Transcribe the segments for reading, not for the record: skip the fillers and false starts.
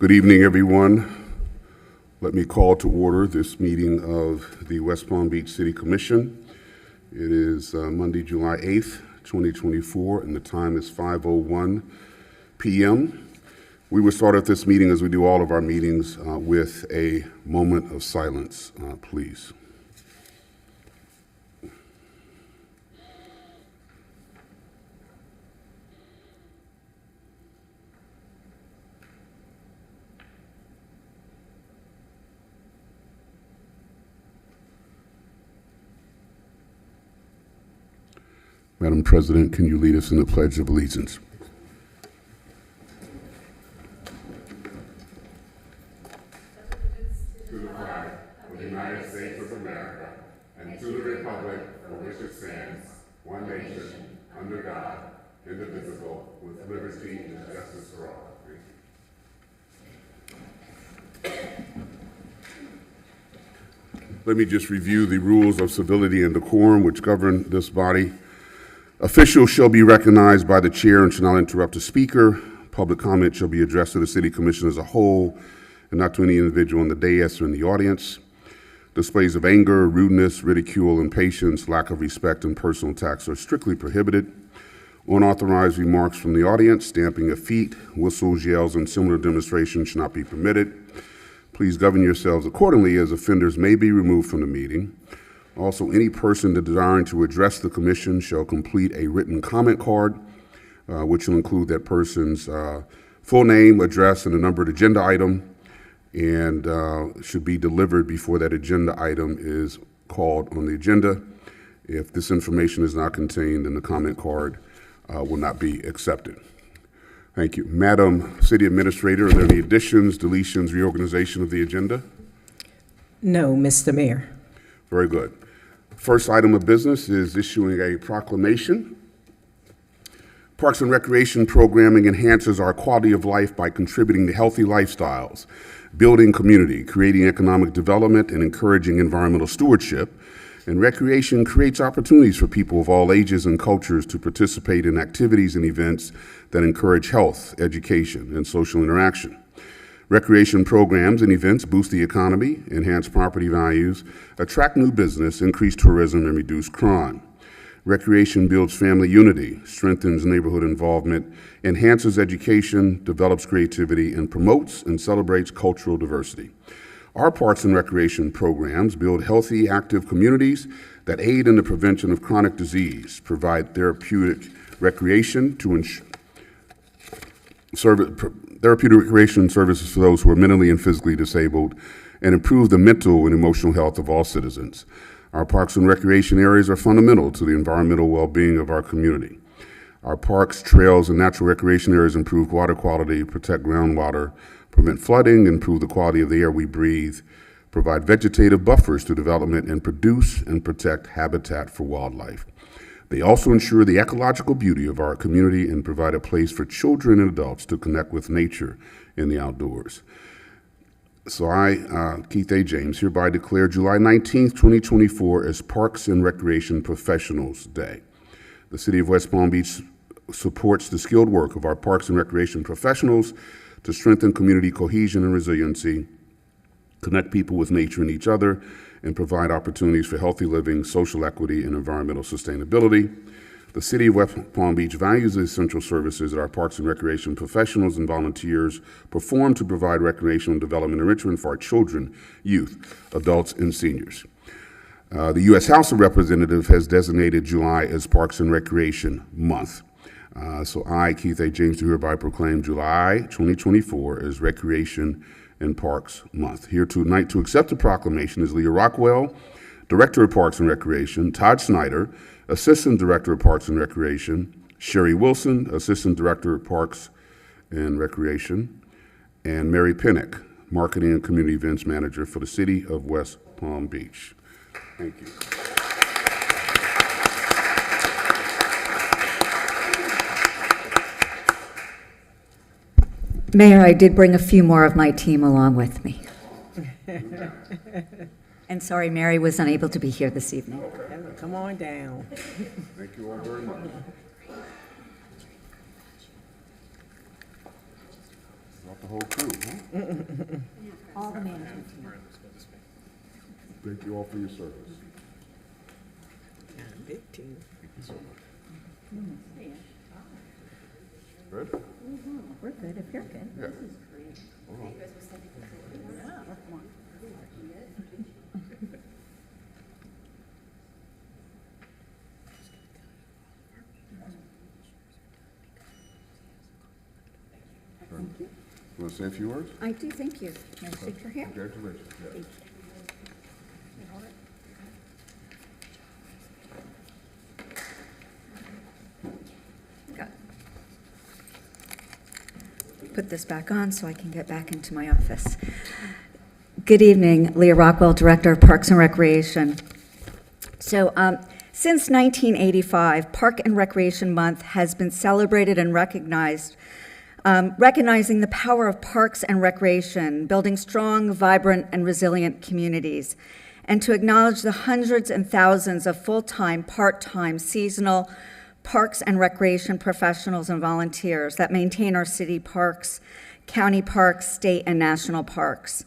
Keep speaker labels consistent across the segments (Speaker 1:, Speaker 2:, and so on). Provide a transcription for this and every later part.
Speaker 1: Good evening, everyone. Let me call to order this meeting of the West Palm Beach City Commission. It is Monday, July 8th, 2024, and the time is 5:01 p.m. We will start at this meeting, as we do all of our meetings, with a moment of silence, please. Madam President, can you lead us in the Pledge of Allegiance? To the flag of the United States of America and to the republic for which it stands, one nation, under God, indivisible, with liberty and justice for all. Let me just review the rules of civility and decorum which govern this body. Officials shall be recognized by the chair and shall not interrupt the speaker. Public comment shall be addressed to the City Commission as a whole and not to any individual on the dais or in the audience. Displays of anger, rudeness, ridicule, impatience, lack of respect, and personal attacks are strictly prohibited. Unauthorized remarks from the audience, stamping of feet, whistles, yells, and similar demonstrations should not be permitted. Please govern yourselves accordingly, as offenders may be removed from the meeting. Also, any person desiring to address the commission shall complete a written comment card, which will include that person's full name, address, and the numbered agenda item, and should be delivered before that agenda item is called on the agenda. If this information is not contained in the comment card, will not be accepted. Thank you. Madam City Administrator, are there any additions, deletions, reorganization of the agenda?
Speaker 2: No, Mr. Mayor.
Speaker 1: Very good. First item of business is issuing a proclamation. Parks and Recreation programming enhances our quality of life by contributing to healthy lifestyles, building community, creating economic development, and encouraging environmental stewardship. And recreation creates opportunities for people of all ages and cultures to participate in activities and events that encourage health, education, and social interaction. Recreation programs and events boost the economy, enhance property values, attract new business, increase tourism, and reduce crime. Recreation builds family unity, strengthens neighborhood involvement, enhances education, develops creativity, and promotes and celebrates cultural diversity. Our parks and recreation programs build healthy, active communities that aid in the prevention of chronic disease, provide therapeutic recreation services for those who are mentally and physically disabled, and improve the mental and emotional health of all citizens. Our parks and recreation areas are fundamental to the environmental well-being of our community. Our parks, trails, and natural recreation areas improve water quality, protect groundwater, prevent flooding, improve the quality of the air we breathe, provide vegetative buffers to development, and produce and protect habitat for wildlife. They also ensure the ecological beauty of our community and provide a place for children and adults to connect with nature in the outdoors. So I, Keith A. James, hereby declare July 19th, 2024 as Parks and Recreation Professionals Day. The City of West Palm Beach supports the skilled work of our parks and recreation professionals to strengthen community cohesion and resiliency, connect people with nature and each other, and provide opportunities for healthy living, social equity, and environmental sustainability. The City of West Palm Beach values the essential services that our parks and recreation professionals and volunteers perform to provide recreational development and enrichment for our children, youth, adults, and seniors. The U.S. House of Representatives has designated July as Parks and Recreation Month. So I, Keith A. James, do hereby proclaim July 2024 as Recreation and Parks Month. Here tonight to accept the proclamation is Leah Rockwell, Director of Parks and Recreation, Todd Snyder, Assistant Director of Parks and Recreation, Sherry Wilson, Assistant Director of Parks and Recreation, and Mary Pinnock, Marketing and Community Events Manager for the City of West Palm Beach. Thank you.
Speaker 3: Mayor, I did bring a few more of my team along with me. And sorry, Mary was unable to be here this evening.
Speaker 2: Okay. Come on down.
Speaker 1: Thank you all very much. The whole crew, huh?
Speaker 3: All the management team.
Speaker 1: Thank you all for your service.
Speaker 2: Big team.
Speaker 1: Good?
Speaker 3: We're good if you're good.
Speaker 1: Yeah. You want to say a few words?
Speaker 3: I do, thank you. May I shake your hand?
Speaker 1: Congratulations. Yeah.
Speaker 3: Got- Put this back on so I can get back into my office. Good evening, Leah Rockwell, Director of Parks and Recreation. So, since 1985, Park and Recreation Month has been celebrated and recognized, recognizing the power of parks and recreation, building strong, vibrant, and resilient communities, and to acknowledge the hundreds and thousands of full-time, part-time, seasonal parks and recreation professionals and volunteers that maintain our city parks, county parks, state and national parks.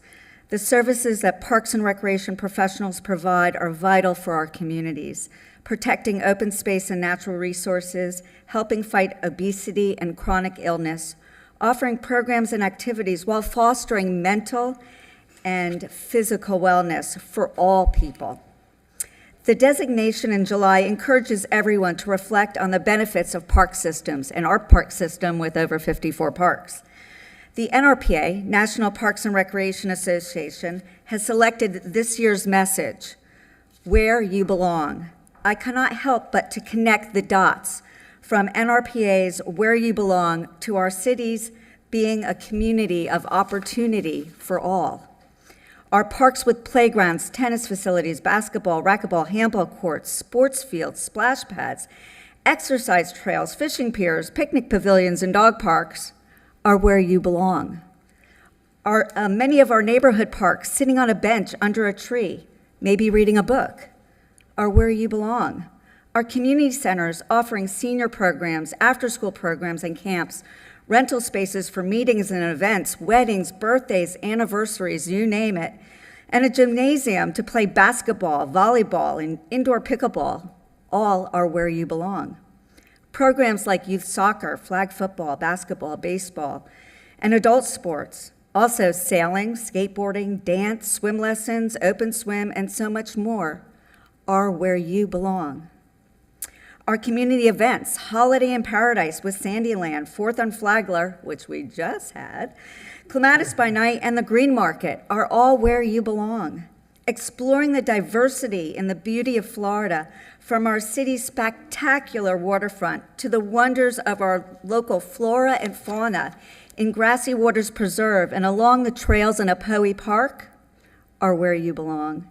Speaker 3: The services that parks and recreation professionals provide are vital for our communities, protecting open space and natural resources, helping fight obesity and chronic illness, offering programs and activities while fostering mental and physical wellness for all people. The designation in July encourages everyone to reflect on the benefits of park systems and our park system with over 54 parks. The NRPA, National Parks and Recreation Association, has selected this year's message, Where You Belong. I cannot help but to connect the dots from NRPA's Where You Belong to our cities being a community of opportunity for all. Our parks with playgrounds, tennis facilities, basketball, racquetball, handball courts, sports fields, splash pads, exercise trails, fishing piers, picnic pavilions, and dog parks are where you belong. Many of our neighborhood parks, sitting on a bench under a tree, maybe reading a book, are where you belong. Our community centers offering senior programs, after-school programs and camps, rental spaces for meetings and events, weddings, birthdays, anniversaries, you name it, and a gymnasium to play basketball, volleyball, and indoor pickleball, all are where you belong. Programs like youth soccer, flag football, basketball, baseball, and adult sports, also sailing, skateboarding, dance, swim lessons, open swim, and so much more, are where you belong. Our community events, Holiday in Paradise with Sandyland, 4th on Flagler, which we just had, Clematis by Night, and the Green Market are all where you belong. Exploring the diversity and the beauty of Florida, from our city's spectacular waterfront to the wonders of our local flora and fauna in Grassy Waters Preserve and along the trails in Apoe Park, are where you belong.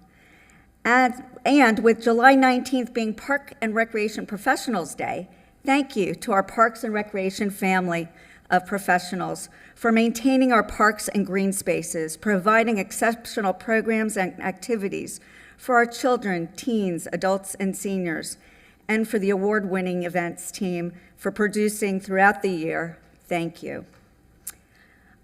Speaker 3: And with July 19th being Park and Recreation Professionals Day, thank you to our Parks and Recreation family of professionals for maintaining our parks and green spaces, providing exceptional programs and activities for our children, teens, adults, and seniors, and for the award-winning events team for producing throughout the year. Thank you.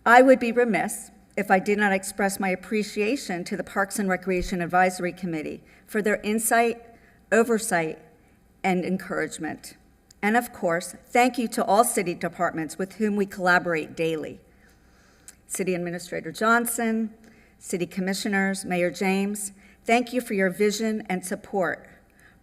Speaker 3: I would be remiss if I did not express my appreciation to the Parks and Recreation Advisory Committee for their insight, oversight, and encouragement. And of course, thank you to all city departments with whom we collaborate daily. City Administrator Johnson, City Commissioners, Mayor James, thank you for your vision and support.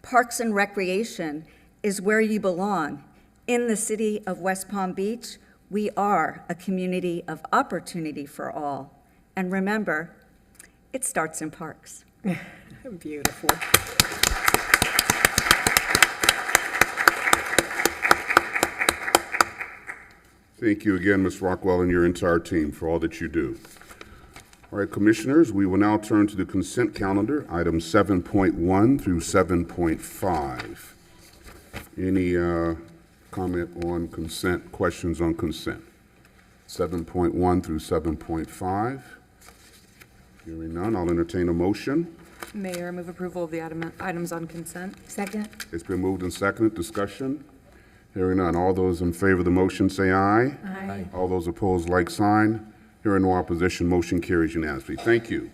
Speaker 3: Parks and Recreation is where you belong. In the city of West Palm Beach, we are a community of opportunity for all. And remember, it starts in parks.
Speaker 2: Beautiful.
Speaker 1: Thank you again, Ms. Rockwell, and your entire team for all that you do. All right, Commissioners, we will now turn to the consent calendar, items 7.1 through 7.5. Any comment on consent, questions on consent? 7.1 through 7.5. Hearing none, I'll entertain a motion.
Speaker 4: Mayor, move approval of the items on consent.
Speaker 3: Second?
Speaker 1: It's been moved and seconded. Discussion? Hearing none. All those in favor of the motion say aye.
Speaker 4: Aye.
Speaker 1: All those opposed, like sign. Hearing no opposition, motion carries unanimously. Thank you.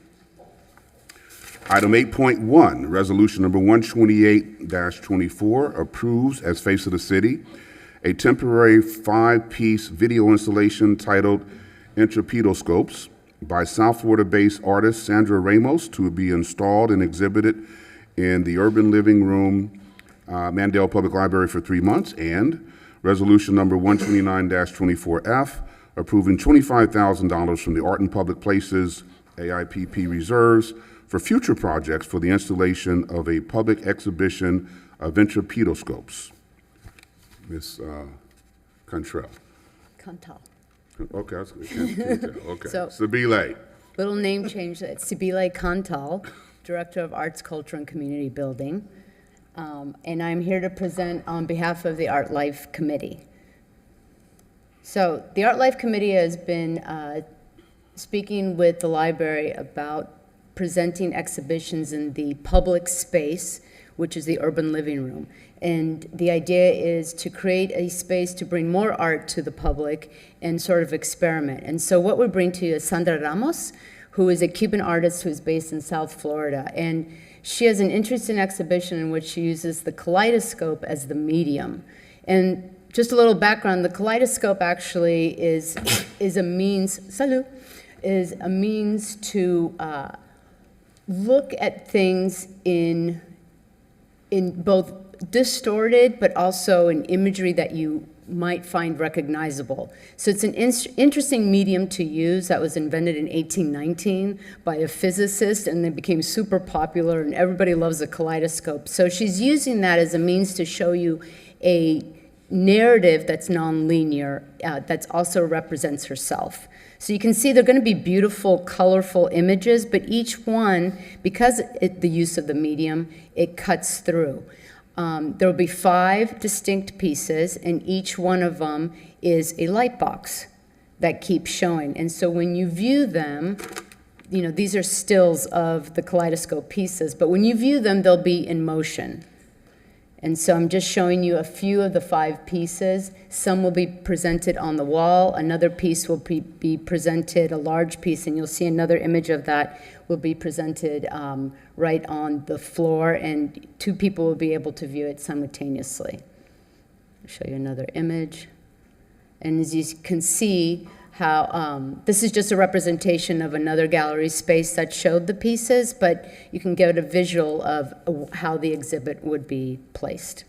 Speaker 1: Item 8.1, Resolution Number 128-24 approves, as Face of the City, a temporary 5-piece video installation titled Intrapedoscopes by South Florida-based artist Sandra Ramos to be installed and exhibited in the Urban Living Room, Mandel Public Library for 3 months, and Resolution Number 129-24F approving $25,000 from the Art and Public Places AIPP reserves for future projects for the installation of a public exhibition of intrapedoscopes. Ms. Cantrell.
Speaker 5: Cantal.
Speaker 1: Okay, that's good. Can't tell. Okay.
Speaker 5: So-
Speaker 1: Sabile.
Speaker 5: Little name change, it's Sibile Cantal, Director of Arts, Culture, and Community Building. And I'm here to present on behalf of the Art Life Committee. So the Art Life Committee has been speaking with the library about presenting exhibitions in the public space, which is the urban living room. And the idea is to create a space to bring more art to the public and sort of experiment. And so what we bring to you is Sandra Ramos, who is a Cuban artist who's based in South Florida. And she has an interesting exhibition in which she uses the kaleidoscope as the medium. And just a little background, the kaleidoscope actually is a means, is a means to look at things in both distorted but also in imagery that you might find recognizable. So it's an interesting medium to use that was invented in 1819 by a physicist, and it became super popular and everybody loves a kaleidoscope. So she's using that as a means to show you a narrative that's nonlinear, that also represents herself. So you can see they're going to be beautiful, colorful images, but each one, because the use of the medium, it cuts through. There will be 5 distinct pieces, and each one of them is a light box that keeps showing. And so when you view them, you know, these are stills of the kaleidoscope pieces, but when you view them, they'll be in motion. And so I'm just showing you a few of the 5 pieces. Some will be presented on the wall. Another piece will be presented, a large piece, and you'll see another image of that will be presented right on the floor, and 2 people will be able to view it simultaneously. I'll show you another image. And as you can see, how this is just a representation of another gallery space that showed the pieces, but you can get a visual of how the exhibit would be placed.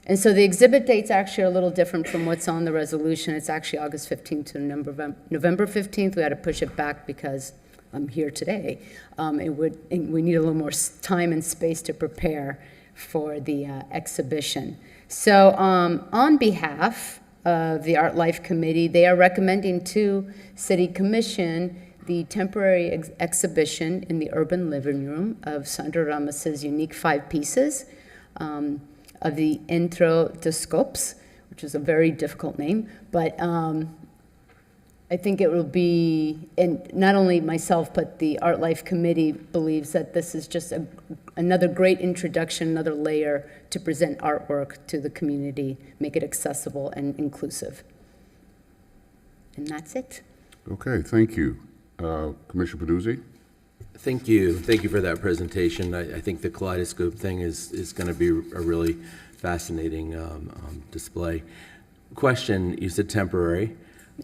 Speaker 5: And so the exhibit dates actually are a little different from what's on the resolution. It's actually August 15th to November 15th. We had to push it back because I'm here today. We need a little more time and space to prepare for the exhibition. So on behalf of the Art Life Committee, they are recommending to City Commission the temporary exhibition in the urban living room of Sandra Ramos's unique 5 pieces of the Intrapedoscopes, which is a very difficult name, but I think it will be, and not only myself, but the Art Life Committee believes that this is just another great introduction, another layer to present artwork to the community, make it accessible and inclusive. And that's it.
Speaker 1: Okay, thank you. Commissioner Peduzzi?
Speaker 6: Thank you. Thank you for that presentation. I think the kaleidoscope thing is going to be a really fascinating display. Question, you said temporary.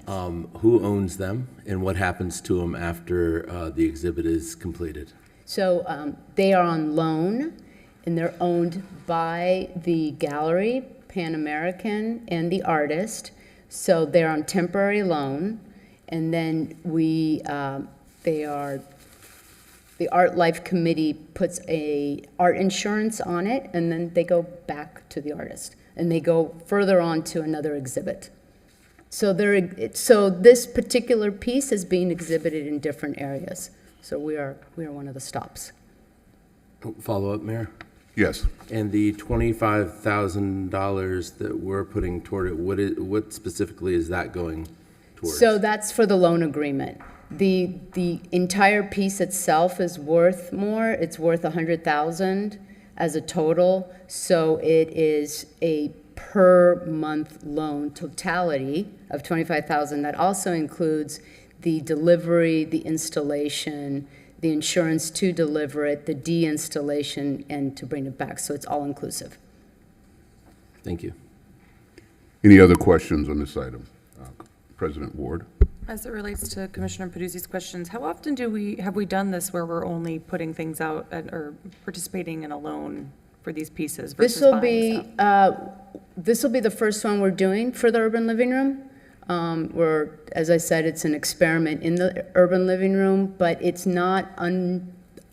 Speaker 6: Who owns them, and what happens to them after the exhibit is completed?
Speaker 5: So they are on loan, and they're owned by the gallery, Pan American, and the artist. So they're on temporary loan, and then the Art Life Committee puts a art insurance on it, and then they go back to the artist, and they go further on to another exhibit. So this particular piece is being exhibited in different areas. So we are one of the stops.
Speaker 6: Follow up, Mayor?
Speaker 1: Yes.
Speaker 6: And the $25,000 that we're putting toward it, what specifically is that going towards?
Speaker 5: So that's for the loan agreement. The entire piece itself is worth more. It's worth $100,000 as a total. So it is a per month loan totality of $25,000. That also includes the delivery, the installation, the insurance to deliver it, the de-installation, and to bring it back. So it's all inclusive.
Speaker 6: Thank you.
Speaker 1: Any other questions on this item? President Ward?
Speaker 4: As it relates to Commissioner Peduzzi's questions, how often have we done this where we're only putting things out or participating in a loan for these pieces versus
Speaker 5: This will
Speaker 4: buying
Speaker 5: be,
Speaker 4: stuff?
Speaker 5: this will be the first one we're doing for the urban living room. Where, as I said, it's an experiment in the urban living room, but it's not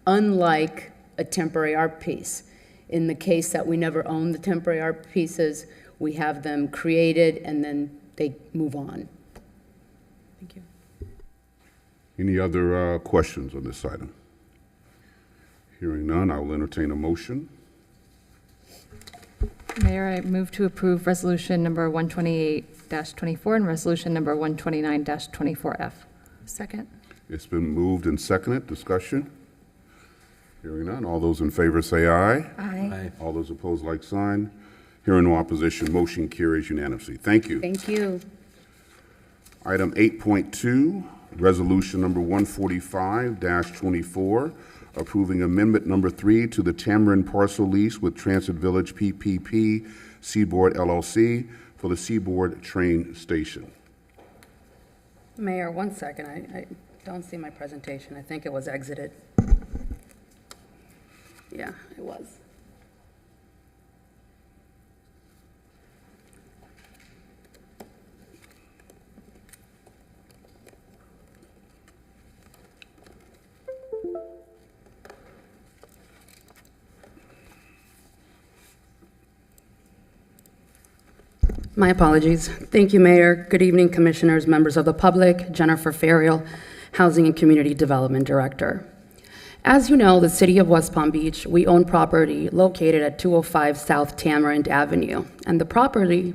Speaker 5: unlike a temporary art piece. In the case that we never own the temporary art pieces, we have them created and then they move on.
Speaker 4: Thank you.
Speaker 1: Any other questions on this item? Hearing none, I will entertain a motion.
Speaker 2: Mayor, I move to approve resolution number 128-24 and resolution number 129-24F.
Speaker 4: Second?
Speaker 1: It's been moved and seconded. Discussion? Hearing none. All those in favor say aye.
Speaker 3: Aye.
Speaker 1: All those opposed, like sign. Hearing no opposition, motion carries unanimously. Thank you.
Speaker 5: Thank you.
Speaker 1: Item 8.2, resolution number 145-24, approving amendment number 3 to the Tamarind parcel lease with Transit Village PPP Seaboard LLC for the Seaboard train station.
Speaker 7: Mayor, 1 second. I don't see my presentation. I think it was exited. Yeah, it was. My apologies. Thank you, Mayor. Good evening, Commissioners, members of the public. Jennifer Ferriel, Housing and Community Development Director. As you know, the City of West Palm Beach, we own property located at 205 South Tamarind Avenue, and the property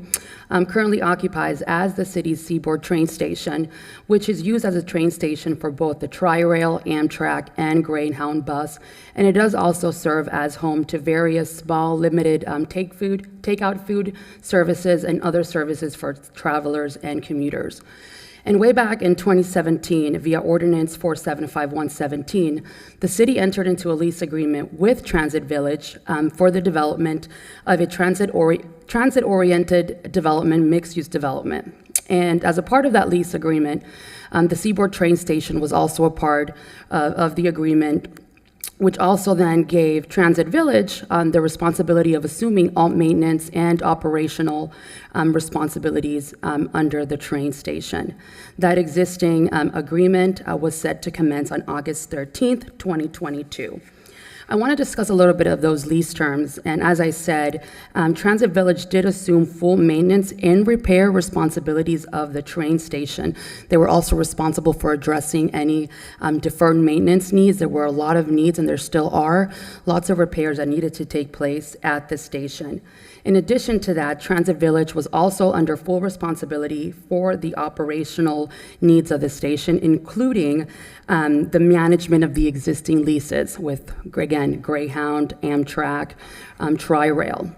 Speaker 7: currently occupies as the city's Seaboard train station, which is used as a train station for both the Tri-Rail, Amtrak, and Greyhound bus, and it does also serve as home to various small, limited takeout food services and other services for travelers and commuters. And way back in 2017, via Ordinance 475117, the city entered into a lease agreement with Transit Village for the development of a transit-oriented development, mixed-use development. And as a part of that lease agreement, the Seaboard train station was also a part of the agreement, which also then gave Transit Village the responsibility of assuming all maintenance and operational responsibilities under the train station. That existing agreement was set to commence on August 13th, 2022. I want to discuss a little bit of those lease terms, and as I said, Transit Village did assume full maintenance and repair responsibilities of the train station. They were also responsible for addressing any deferred maintenance needs. There were a lot of needs, and there still are lots of repairs that needed to take place at the station. In addition to that, Transit Village was also under full responsibility for the operational needs of the station, including the management of the existing leases with, again, Greyhound, Amtrak, Tri-Rail.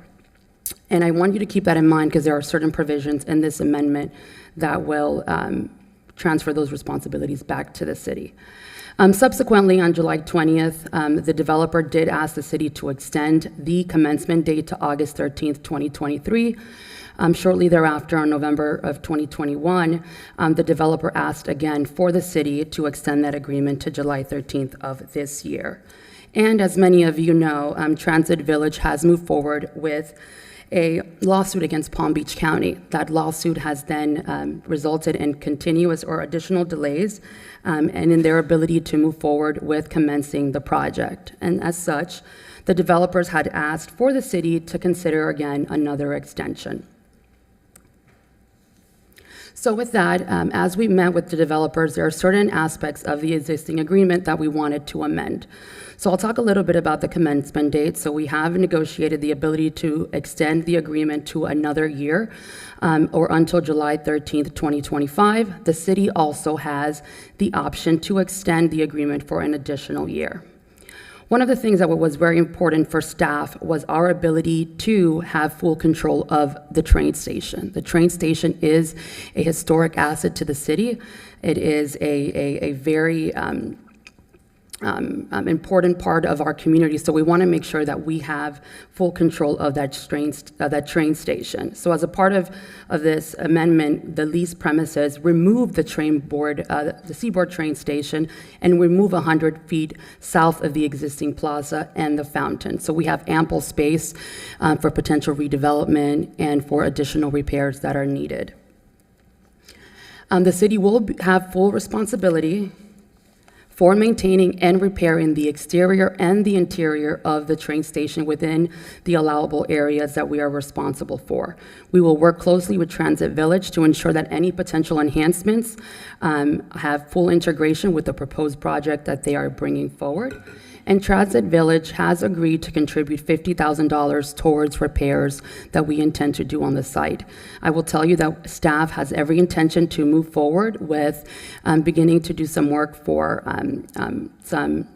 Speaker 7: And I want you to keep that in mind because there are certain provisions in this amendment that will transfer those responsibilities back to the city. Subsequently, on July 20th, the developer did ask the city to extend the commencement date to August 13th, 2023. Shortly thereafter, on November of 2021, the developer asked again for the city to extend that agreement to July 13th of this year. And as many of you know, Transit Village has moved forward with a lawsuit against Palm Beach County. That lawsuit has then resulted in continuous or additional delays and in their ability to move forward with commencing the project. And as such, the developers had asked for the city to consider again another extension. So with that, as we met with the developers, there are certain aspects of the existing agreement that we wanted to amend. So I'll talk a little bit about the commencement date. So we have negotiated the ability to extend the agreement to another year or until July 13th, 2025. The city also has the option to extend the agreement for an additional year. One of the things that was very important for staff was our ability to have full control of the train station. The train station is a historic asset to the city. It is a very important part of our community, so we want to make sure that we have full control of that train station. So as a part of this amendment, the lease premises remove the the Seaboard train station and remove 100 feet south of the existing plaza and the fountain. So we have ample space for potential redevelopment and for additional repairs that are needed. The city will have full responsibility for maintaining and repairing the exterior and the interior of the train station within the allowable areas that we are responsible for. We will work closely with Transit Village to ensure that any potential enhancements have full integration with the proposed project that they are bringing forward. And Transit Village has agreed to contribute $50,000 towards repairs that we intend to do on the site. I will tell you that staff has every intention to move forward with beginning to do some work for some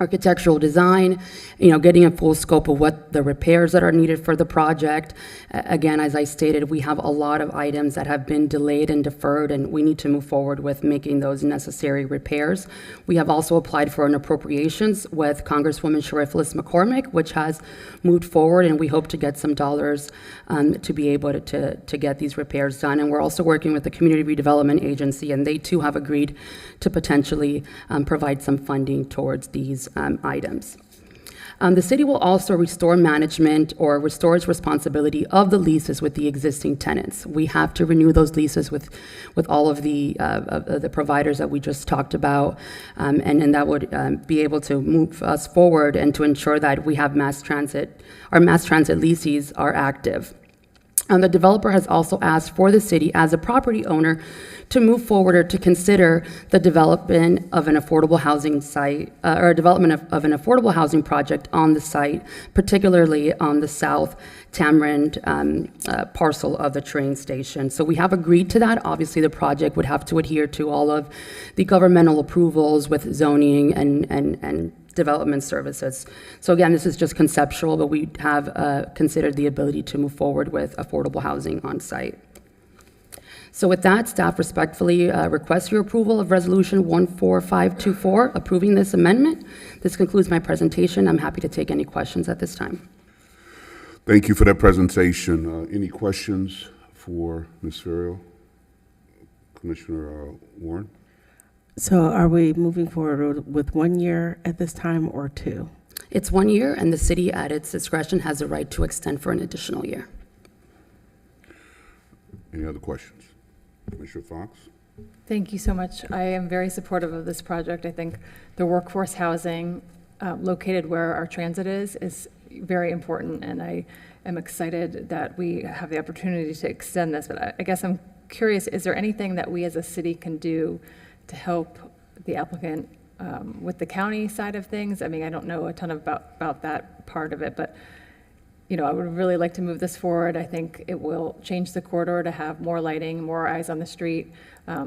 Speaker 7: architectural design, getting a full scope of what the repairs that are needed for the project. Again, as I stated, we have a lot of items that have been delayed and deferred, and we need to move forward with making those necessary repairs. We have also applied for an appropriations with Congresswoman Sharifilis McCormick, which has moved forward, and we hope to get some dollars to be able to get these repairs done. And we're also working with the Community Redevelopment Agency, and they too have agreed to potentially provide some funding towards these items. The city will also restore management or restore its responsibility of the leases with the existing tenants. We have to renew those leases with all of the providers that we just talked about, and that would be able to move us forward and to ensure that we have our mass transit leases are active. The developer has also asked for the city as a property owner to move forward or to consider the development of an affordable housing site or development of an affordable housing project on the site, particularly on the South Tamarind parcel of the train station. So we have agreed to that. Obviously, the project would have to adhere to all of the governmental approvals with zoning and development services. So again, this is just conceptual, but we have considered the ability to move forward with affordable housing on site. So with that, staff respectfully requests your approval of Resolution 14524, approving this amendment. This concludes my presentation. I'm happy to take any questions at this time.
Speaker 1: Thank you for that presentation. Any questions for Ms. Ferriero? Commissioner Warren?
Speaker 8: So are we moving forward with 1 year at this time or 2?
Speaker 7: It's 1 year, and the city, at its discretion, has the right to extend for an additional year.
Speaker 1: Any other questions? Commissioner Fox?
Speaker 2: Thank you so much. I am very supportive of this project. I think the workforce housing located where our transit is very important, and I am excited that we have the opportunity to extend this. But I guess I'm curious, is there anything that we as a city can do to help the applicant with the county side of things? I mean, I don't know a ton about that part of it, but I would really like to move this forward. I think it will change the corridor to have more lighting, more eyes on the street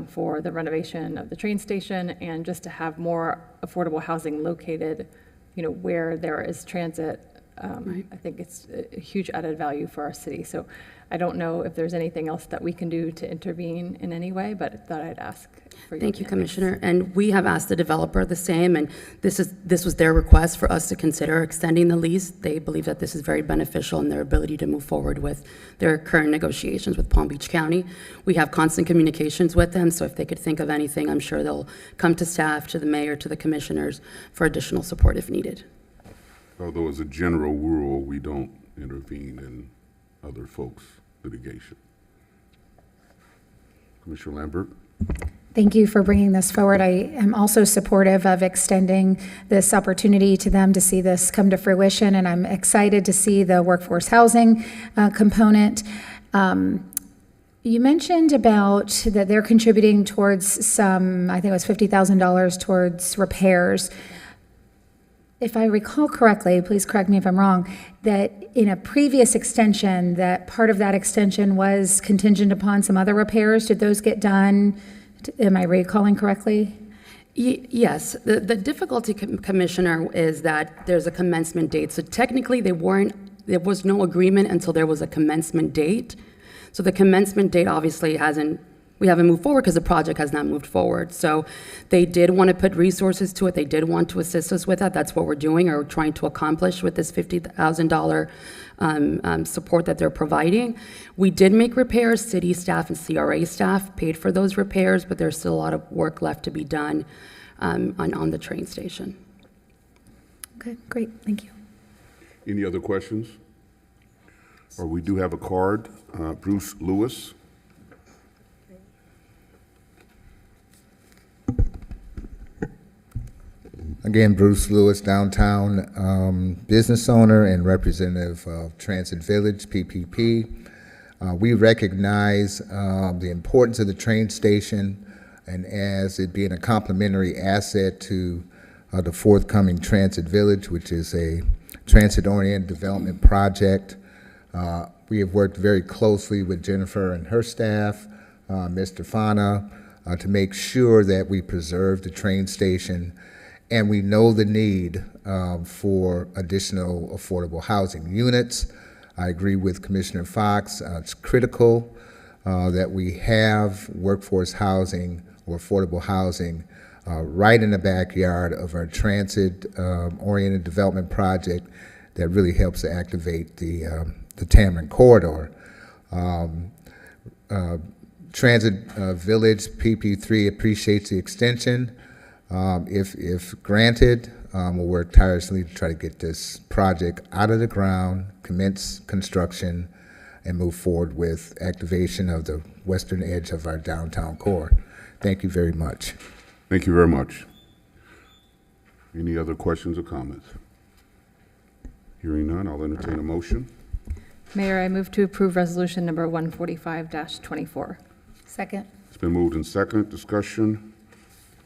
Speaker 2: for the renovation of the train station, and just to have more affordable housing located, where there is transit.
Speaker 7: Right.
Speaker 2: I think it's a huge added value for our city. So I don't know if there's anything else that we can do to intervene in any way, but I thought I'd ask for your
Speaker 7: Thank you,
Speaker 2: opinion.
Speaker 7: Commissioner. And we have asked the developer the same, and this was their request for us to consider extending the lease. They believe that this is very beneficial in their ability to move forward with their current negotiations with Palm Beach County. We have constant communications with them, so if they could think of anything, I'm sure they'll come to staff, to the mayor, to the commissioners for additional support if needed.
Speaker 1: Although as a general rule, we don't intervene in other folks' litigation. Commissioner Lambert?
Speaker 9: Thank you for bringing this forward. I am also supportive of extending this opportunity to them to see this come to fruition, and I'm excited to see the workforce housing component. You mentioned about that they're contributing towards some, I think it was $50,000 towards repairs. If I recall correctly, please correct me if I'm wrong, that in a previous extension, that part of that extension was contingent upon some other repairs. Did those get done? Am I recalling correctly?
Speaker 7: Yes, the difficulty, Commissioner, is that there's a commencement date. So technically, there was no agreement until there was a commencement date. So the commencement date obviously we haven't moved forward because the project has not moved forward. So they did want to put resources to it. They did want to assist us with that. That's what we're doing or trying to accomplish with this $50,000 support that they're providing. We did make repairs. City staff and CRA staff paid for those repairs, but there's still a lot of work left to be done on the train station.
Speaker 9: Okay, great, thank you.
Speaker 1: Any other questions? Or we do have a card. Bruce Lewis.
Speaker 10: Again, Bruce Lewis, downtown business owner and representative of Transit Village, PPP. We recognize the importance of the train station and as it being a complementary asset to the forthcoming Transit Village, which is a transit-oriented development project. We have worked very closely with Jennifer and her staff, Mr. Fana, to make sure that we preserve the train station. And we know the need for additional affordable housing units. I agree with Commissioner Fox. It's critical that we have workforce housing or affordable housing right in the backyard of our transit-oriented development project that really helps to activate the Tamron corridor. Transit Village PP3 appreciates the extension. If granted, we'll work tirelessly to try to get this project out of the ground, commence construction, and move forward with activation of the western edge of our downtown core. Thank you very much.
Speaker 1: Thank you very much. Any other questions or comments? Hearing none, I'll entertain a motion.
Speaker 2: Mayor, I move to approve resolution number 145-24.
Speaker 9: Second.
Speaker 1: It's been moved in second. Discussion.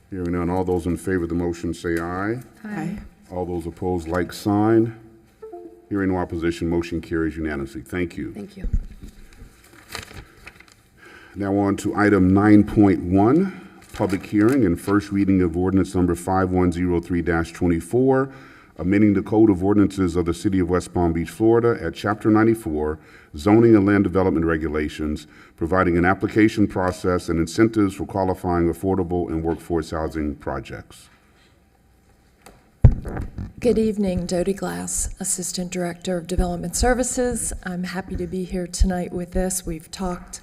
Speaker 1: Hearing none, all those in favor of the motion say aye.
Speaker 9: Aye.
Speaker 1: All those opposed, like sign. Hearing no opposition, motion carries unanimously. Thank you.
Speaker 7: Thank you.
Speaker 1: Now on to item 9.1, public hearing and first reading of ordinance number 5103-24, amending the Code of Ordinances of the City of West Palm Beach, Florida at Chapter 94, Zoning and Land Development Regulations, providing an application process and incentives for qualifying affordable and workforce housing projects.
Speaker 11: Good evening, Dodie Glass, Assistant Director of Development Services. I'm happy to be here tonight with this. We've talked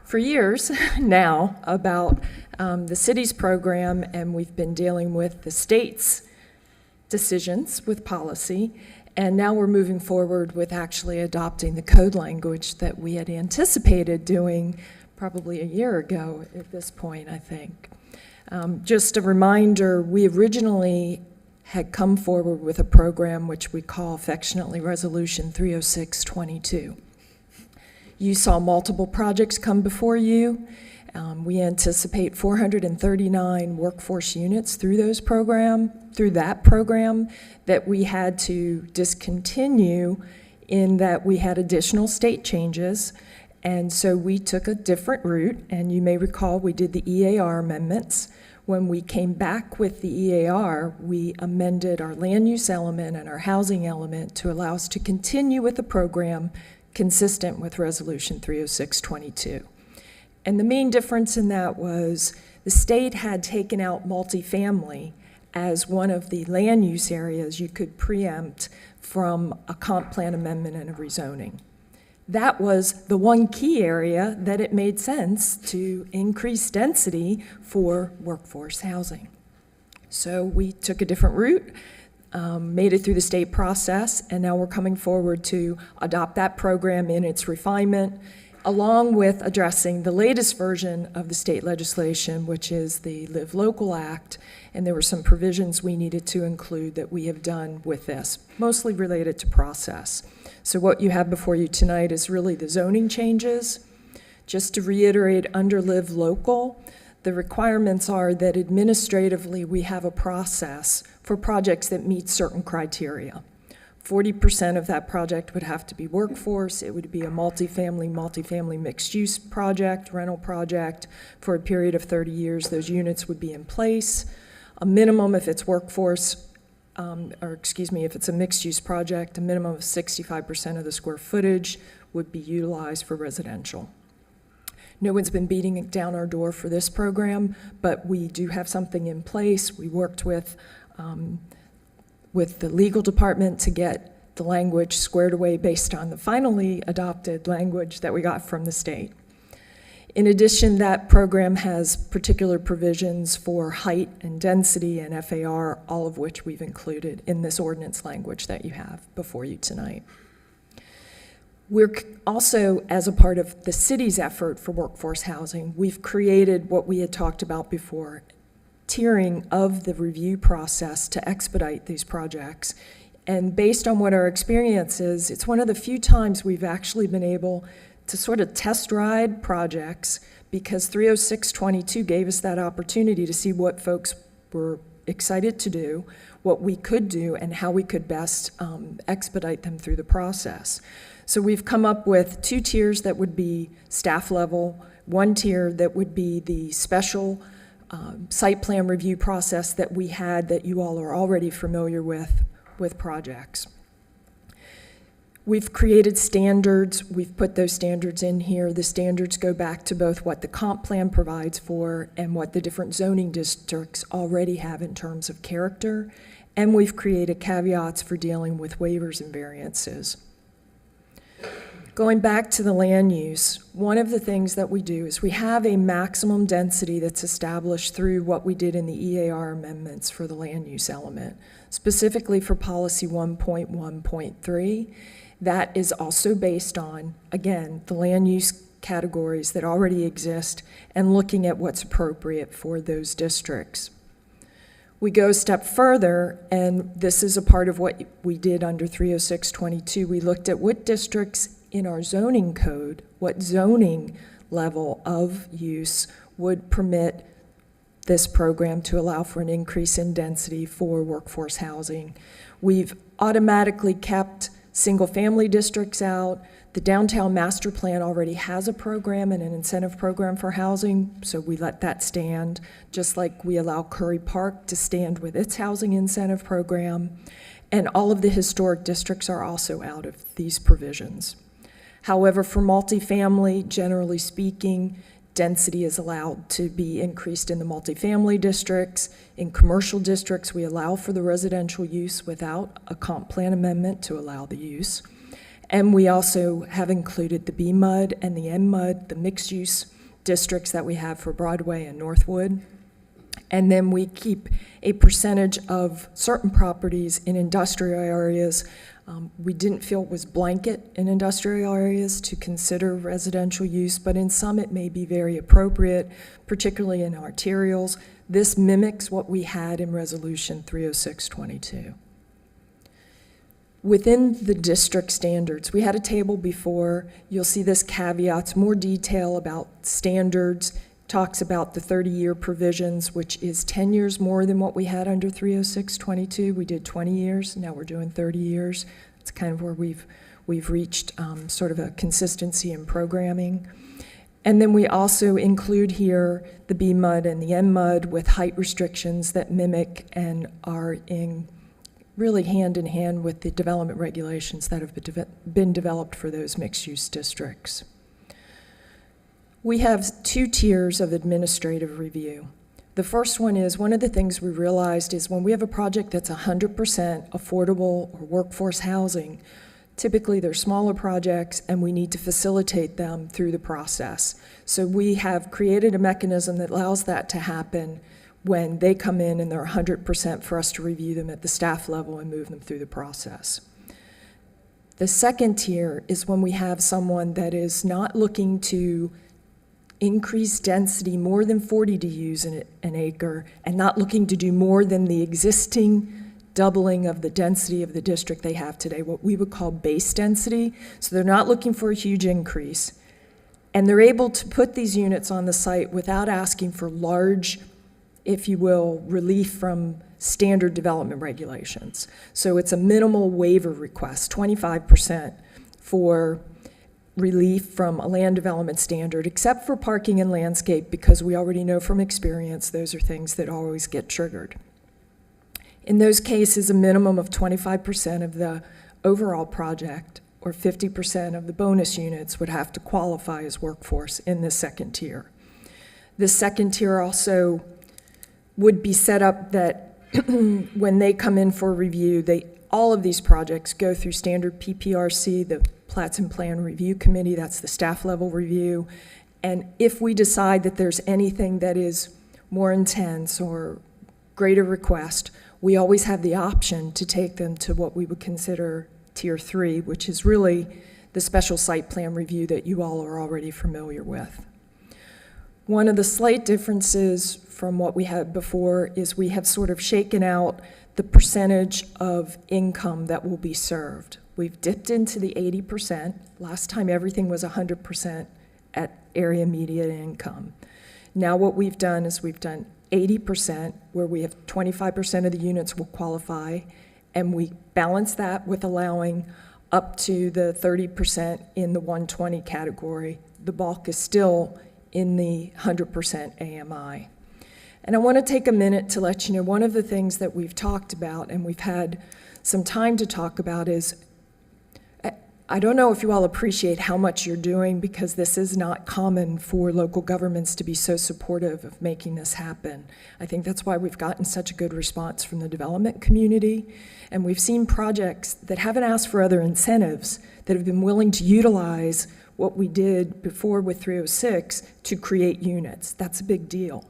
Speaker 11: for years now about the city's program, and we've been dealing with the state's decisions with policy, and now we're moving forward with actually adopting the code language that we had anticipated doing probably a year ago at this point, I think. Just a reminder, we originally had come forward with a program which we call affectionately Resolution 30622. You saw multiple projects come before you. We anticipate 439 workforce units through that program that we had to discontinue in that we had additional state changes. And so we took a different route, and you may recall we did the EAR amendments. When we came back with the EAR, we amended our land use element and our housing element to allow us to continue with the program consistent with Resolution 30622. And the main difference in that was the state had taken out multifamily as one of the land use areas you could preempt from a comp plan amendment and a rezoning. That was the one key area that it made sense to increase density for workforce housing. So we took a different route, made it through the state process, and now we're coming forward to adopt that program in its refinement, along with addressing the latest version of the state legislation, which is the Live Local Act, and there were some provisions we needed to include that we have done with this, mostly related to process. So what you have before you tonight is really the zoning changes. Just to reiterate, under Live Local, the requirements are that administratively we have a process for projects that meet certain criteria. 40% of that project would have to be workforce. It would be a multifamily mixed-use project, rental project for a period of 30 years. Those units would be in place. A minimum, if it's workforce, if it's a mixed-use project, a minimum of 65% of the square footage would be utilized for residential. No one's been beating down our door for this program, but we do have something in place. We worked with the legal department to get the language squared away based on the finally adopted language that we got from the state. In addition, that program has particular provisions for height and density and FAR, all of which we've included in this ordinance language that you have before you tonight. We're also, as a part of the city's effort for workforce housing, we've created what we had talked about before, tiering of the review process to expedite these projects. And based on what our experience is, it's one of the few times we've actually been able to sort of test ride projects, because 30622 gave us that opportunity to see what folks were excited to do, what we could do, and how we could best expedite them through the process. So we've come up with 2 tiers that would be staff level, 1 tier that would be the special site plan review process that we had that you all are already familiar with projects. We've created standards. We've put those standards in here. The standards go back to both what the comp plan provides for and what the different zoning districts already have in terms of character. And we've created caveats for dealing with waivers and variances. Going back to the land use, one of the things that we do is we have a maximum density that's established through what we did in the EAR amendments for the land use element, specifically for policy 1.1.3. That is also based on, again, the land use categories that already exist and looking at what's appropriate for those districts. We go a step further, and this is a part of what we did under 30622. We looked at what districts in our zoning code, what zoning level of use would permit this program to allow for an increase in density for workforce housing. We've automatically kept single-family districts out. The downtown master plan already has a program and an incentive program for housing, so we let that stand, just like we allow Curry Park to stand with its housing incentive program. And all of the historic districts are also out of these provisions. However, for multifamily, generally speaking, density is allowed to be increased in the multifamily districts. In commercial districts, we allow for the residential use without a comp plan amendment to allow the use. And we also have included the BMUD and the MMUD, the mixed-use districts that we have for Broadway and Northwood. And then we keep a percentage of certain properties in industrial areas. We didn't feel it was blanket in industrial areas to consider residential use, but in some it may be very appropriate, particularly in arterials. This mimics what we had in Resolution 30622. Within the district standards, we had a table before. You'll see this caveats, more detail about standards, talks about the 30-year provisions, which is 10 years more than what we had under 30622. We did 20 years, now we're doing 30 years. It's kind of where we've reached sort of a consistency in programming. And then we also include here the BMUD and the MMUD with height restrictions that mimic and are in really hand in hand with the development regulations that have been developed for those mixed-use districts. We have 2 tiers of administrative review. The first one is, one of the things we realized is when we have a project that's 100% affordable or workforce housing, typically they're smaller projects and we need to facilitate them through the process. So we have created a mechanism that allows that to happen when they come in and they're 100% for us to review them at the staff level and move them through the process. The second tier is when we have someone that is not looking to increase density more than 40 DUs in an acre and not looking to do more than the existing doubling of the density of the district they have today, what we would call base density. So they're not looking for a huge increase. And they're able to put these units on the site without asking for large if you will, relief from standard development regulations. So it's a minimal waiver request, 25% for relief from a land development standard, except for parking and landscape, because we already know from experience those are things that always get triggered. In those cases, a minimum of 25% of the overall project or 50% of the bonus units would have to qualify as workforce in the second tier. The second tier also would be set up that when they come in for review, all of these projects go through standard PPRC, the Plats and Plan Review Committee, that's the staff level review. And if we decide that there's anything that is more intense or greater request, we always have the option to take them to what we would consider Tier 3, which is really the special site plan review that you all are already familiar with. One of the slight differences from what we had before is we have sort of shaken out the percentage of income that will be served. We've dipped into the 80%. Last time everything was 100% at area median income. Now what we've done is we've done 80%, where we have 25% of the units will qualify, and we balance that with allowing up to the 30% in the 120 category. The bulk is still in the 100% AMI. And I want to take a minute to let you know one of the things that we've talked about and we've had some time to talk about is, I don't know if you all appreciate how much you're doing, because this is not common for local governments to be so supportive of making this happen. I think that's why we've gotten such a good response from the development community. And we've seen projects that haven't asked for other incentives that have been willing to utilize what we did before with 306 to create units. That's a big deal.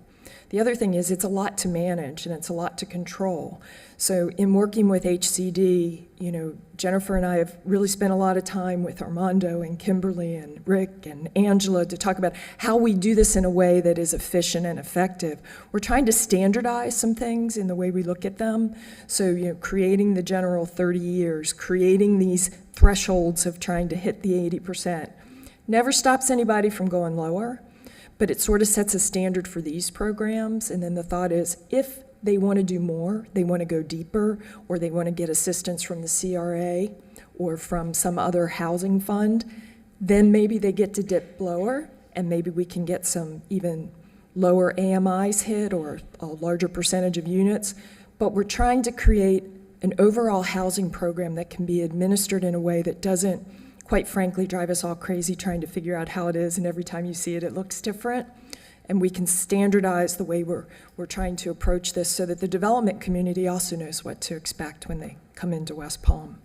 Speaker 11: The other thing is it's a lot to manage and it's a lot to control. So in working with HCD, Jennifer and I have really spent a lot of time with Armando and Kimberly and Rick and Angela to talk about how we do this in a way that is efficient and effective. We're trying to standardize some things in the way we look at them. So, creating the general 30 years, creating these thresholds of trying to hit the 80%. Never stops anybody from going lower, but it sort of sets a standard for these programs. And then the thought is, if they want to do more, they want to go deeper, or they want to get assistance from the CRA or from some other housing fund, then maybe they get to dip lower, and maybe we can get some even lower AMIs hit or a larger percentage of units. But we're trying to create an overall housing program that can be administered in a way that doesn't, quite frankly, drive us all crazy trying to figure out how it is, and every time you see it, it looks different. And we can standardize the way we're trying to approach this so that the development community also knows what to expect when they come into West Palm.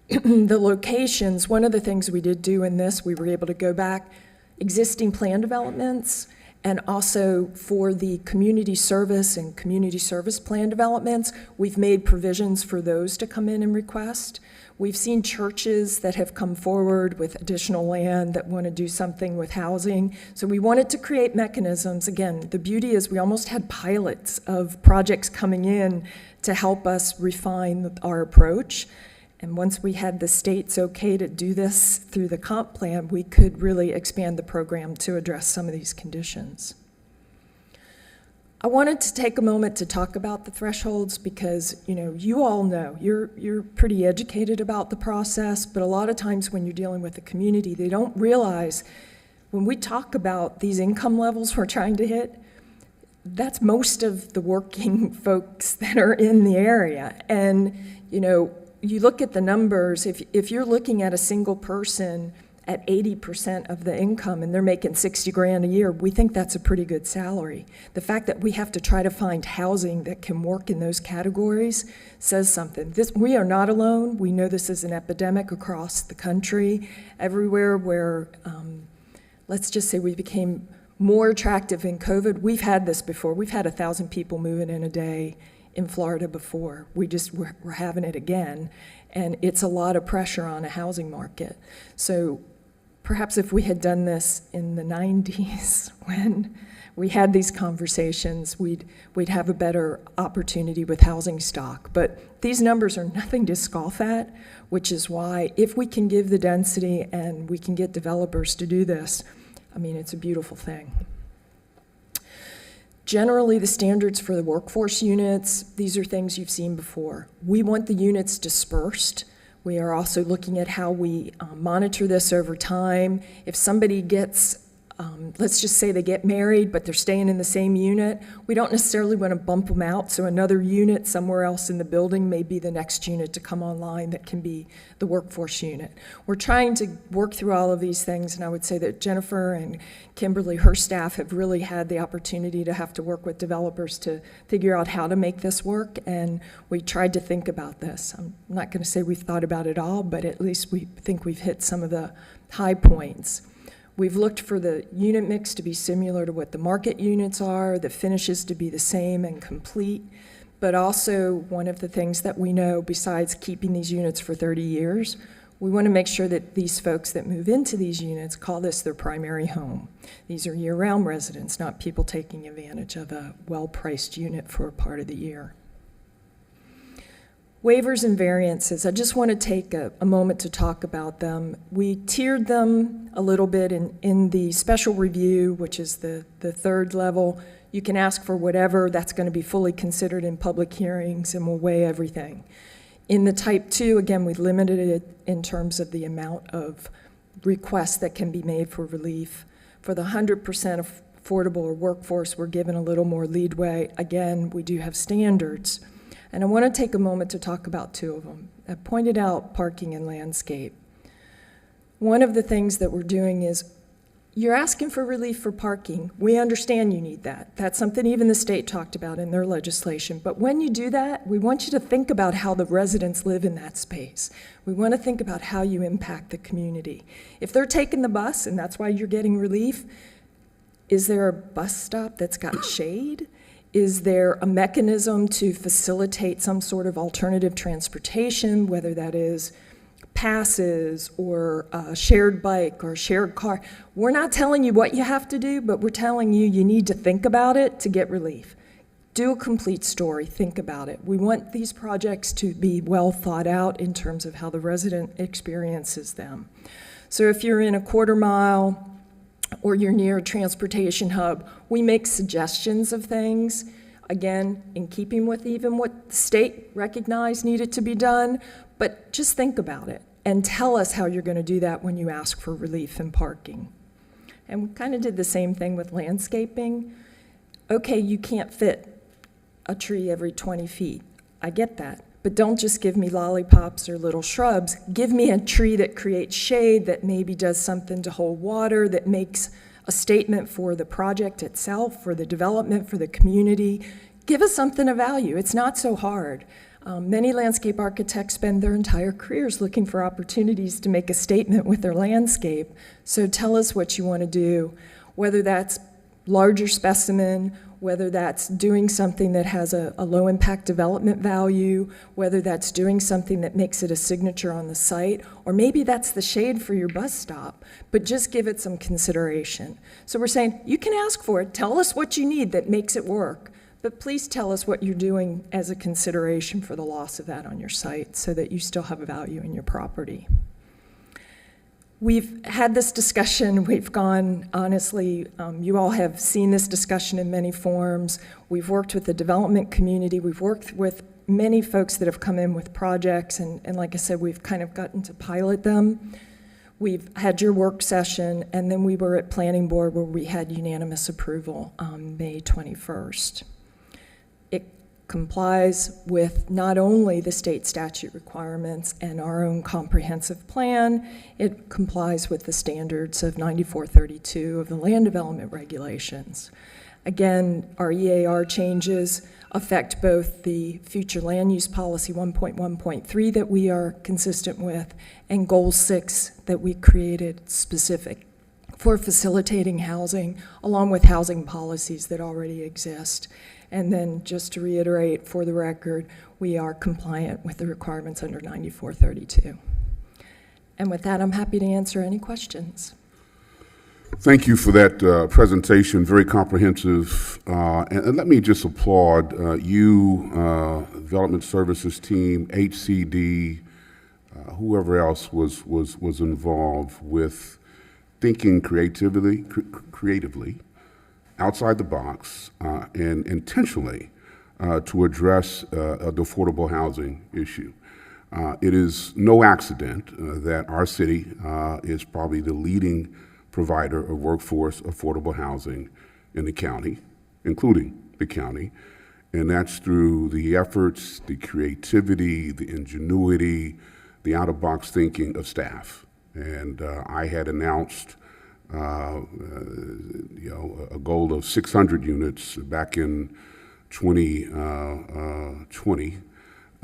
Speaker 11: The locations, one of the things we did do in this, we were able to go back existing plan developments, and also for the community service and community service plan developments, we've made provisions for those to come in and request. We've seen churches that have come forward with additional land that want to do something with housing. So we wanted to create mechanisms. Again, the beauty is we almost had pilots of projects coming in to help us refine our approach. And once we had the state's okay to do this through the comp plan, we could really expand the program to address some of these conditions. I wanted to take a moment to talk about the thresholds because, you all know, you're pretty educated about the process, but a lot of times when you're dealing with the community, they don't realize when we talk about these income levels we're trying to hit, that's most of the working folks that are in the area. And, you look at the numbers, if you're looking at a single person at 80% of the income and they're making 60 grand a year, we think that's a pretty good salary. The fact that we have to try to find housing that can work in those categories says something. We are not alone. We know this is an epidemic across the country, everywhere where, let's just say we became more attractive in COVID. We've had this before. We've had 1,000 people moving in a day in Florida before. We're having it again, and it's a lot of pressure on a housing market. So perhaps if we had done this in the 90s when we had these conversations, we'd have a better opportunity with housing stock. But these numbers are nothing to scoff at, which is why if we can give the density and we can get developers to do this, it's a beautiful thing. Generally, the standards for the workforce units, these are things you've seen before. We want the units dispersed. We are also looking at how we monitor this over time. If somebody gets, let's just say they get married, but they're staying in the same unit, we don't necessarily want to bump them out, so another unit somewhere else in the building may be the next unit to come online that can be the workforce unit. We're trying to work through all of these things, and I would say that Jennifer and Kimberly, her staff, have really had the opportunity to have to work with developers to figure out how to make this work, and we tried to think about this. I'm not going to say we've thought about it all, but at least we think we've hit some of the high points. We've looked for the unit mix to be similar to what the market units are, the finishes to be the same and complete, but also one of the things that we know, besides keeping these units for 30 years, we want to make sure that these folks that move into these units call this their primary home. These are year-round residents, not people taking advantage of a well-priced unit for a part of the year. Waivers and variances, I just want to take a moment to talk about them. We tiered them a little bit in the special review, which is the third level. You can ask for whatever, that's going to be fully considered in public hearings, and we'll weigh everything. In the type 2, again, we limited it in terms of the amount of requests that can be made for relief. For the 100% affordable or workforce, we're given a little more leadway. Again, we do have standards. And I want to take a moment to talk about two of them. I pointed out parking and landscape. One of the things that we're doing is, you're asking for relief for parking. We understand you need that. That's something even the state talked about in their legislation. But when you do that, we want you to think about how the residents live in that space. We want to think about how you impact the community. If they're taking the bus, and that's why you're getting relief, is there a bus stop that's got shade? Is there a mechanism to facilitate some sort of alternative transportation, whether that is passes or a shared bike or a shared car? We're not telling you what you have to do, but we're telling you you need to think about it to get relief. Do a complete story, think about it. We want these projects to be well thought out in terms of how the resident experiences them. So if you're in a quarter mile or you're near a transportation hub, we make suggestions of things, again, in keeping with even what the state recognized needed to be done, but just think about it and tell us how you're going to do that when you ask for relief in parking. And we kind of did the same thing with landscaping. Okay, you can't fit a tree every 20 feet. I get that. But don't just give me lollipops or little shrubs. Give me a tree that creates shade, that maybe does something to hold water, that makes a statement for the project itself, for the development, for the community. Give us something of value. It's not so hard. Many landscape architects spend their entire careers looking for opportunities to make a statement with their landscape. So tell us what you want to do, whether that's larger specimen, whether that's doing something that has a low impact development value, whether that's doing something that makes it a signature on the site, or maybe that's the shade for your bus stop, but just give it some consideration. So we're saying, you can ask for it, tell us what you need that makes it work, but please tell us what you're doing as a consideration for the loss of that on your site so that you still have a value in your property. We've had this discussion, we've gone, honestly, you all have seen this discussion in many forms. We've worked with the development community, we've worked with many folks that have come in with projects, and like I said, we've kind of gotten to pilot them. We've had your work session, and then we were at Planning Board where we had unanimous approval on May 21st. It complies with not only the state statute requirements and our own comprehensive plan, it complies with the standards of 9432 of the land development regulations. Again, our EAR changes affect both the future land use policy 1.1.3 that we are consistent with and goal 6 that we created specific for facilitating housing, along with housing policies that already exist. And then just to reiterate for the record, we are compliant with the requirements under 9432. And with that, I'm happy to answer any questions.
Speaker 1: Thank you for that presentation, very comprehensive. And let me just applaud you, Development Services team, HCD, whoever else was involved with thinking creatively, outside the box and intentionally to address the affordable housing issue. It is no accident that our city is probably the leading provider of workforce affordable housing in the county, including the county, and that's through the efforts, the creativity, the ingenuity, the out-of-box thinking of staff. And I had announced a goal of 600 units back in 2020.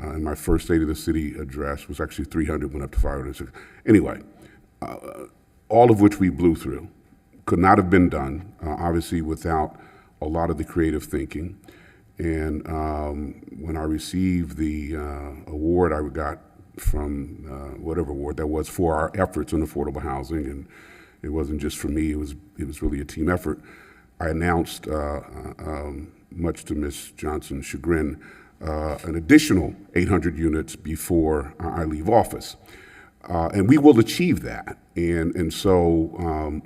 Speaker 1: And my first State of the City address was actually 300, went up to 500. Anyway, all of which we blew through. Could not have been done, obviously, without a lot of the creative thinking. And when I received the award I got from whatever award that was for our efforts in affordable housing, and it wasn't just for me, it was really a team effort, I announced, much to Ms. Johnson's chagrin, an additional 800 units before I leave office. And we will achieve that. And so,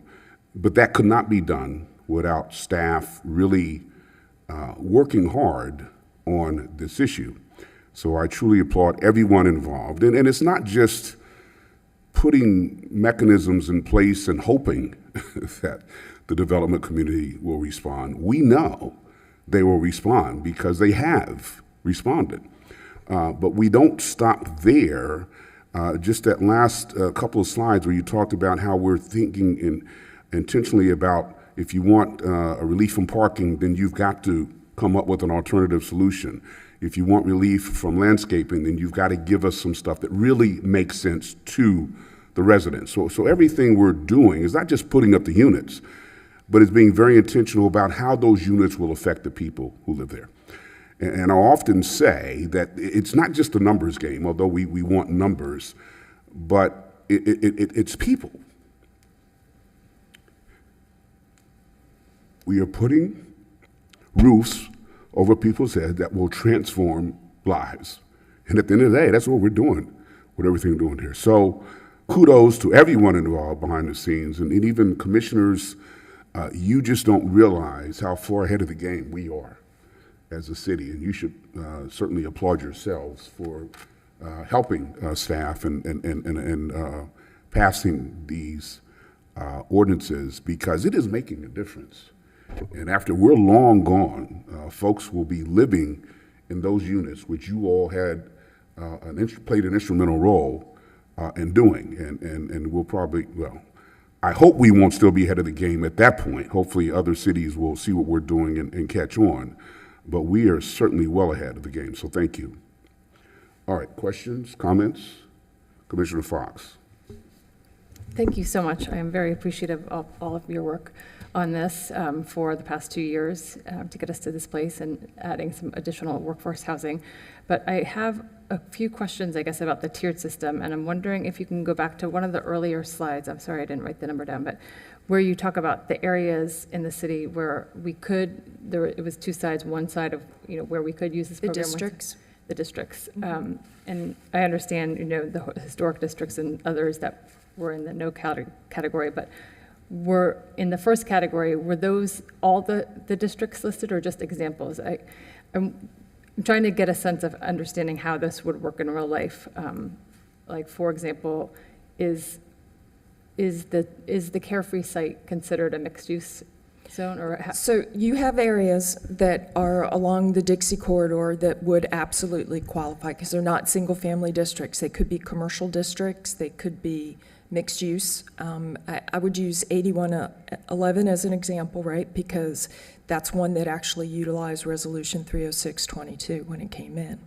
Speaker 1: but that could not be done without staff really working hard on this issue. So I truly applaud everyone involved. And it's not just putting mechanisms in place and hoping that the development community will respond. We know they will respond because they have responded. But we don't stop there. Just that last couple of slides where you talked about how we're thinking intentionally about if you want a relief from parking, then you've got to come up with an alternative solution. If you want relief from landscaping, then you've got to give us some stuff that really makes sense to the residents. So everything we're doing is not just putting up the units, but it's being very intentional about how those units will affect the people who live there. And I often say that it's not just a numbers game, although we want numbers, but it's people. We are putting roofs over people's heads that will transform lives. And at the end of the day, that's what we're doing with everything we're doing here. So kudos to everyone involved behind the scenes, and even commissioners. You just don't realize how far ahead of the game we are as a city, and you should certainly applaud yourselves for helping staff and passing these ordinances, because it is making a difference. And after we're long gone, folks will be living in those units, which you all had played an instrumental role in doing, and we'll probably, well, I hope we won't still be ahead of the game at that point. Hopefully other cities will see what we're doing and catch on. But we are certainly well ahead of the game, so thank you. All right, questions, comments? Commissioner Fox.
Speaker 2: Thank you so much. I am very appreciative of all of your work on this for the past 2 years to get us to this place and adding some additional workforce housing. But I have a few questions, I guess, about the tiered system, and I'm wondering if you can go back to one of the earlier slides. I'm sorry I didn't write the number down, but where you talk about the areas in the city where we could, it was two sides, one side of, where we could use this program. The districts. And I understand, the historic districts and others that were in the no category, but were in the first category, were those all the districts listed or just examples? I'm trying to get a sense of understanding how this would work in real life. Like, for example, is the Carefree site considered a mixed use zone, or
Speaker 11: So you have areas that are along the Dixie corridor that would absolutely qualify because they're not single family districts. They could be commercial districts, they could be mixed use. I would use 8111 as an example, right? Because that's one that actually utilized Resolution 30622 when it came in.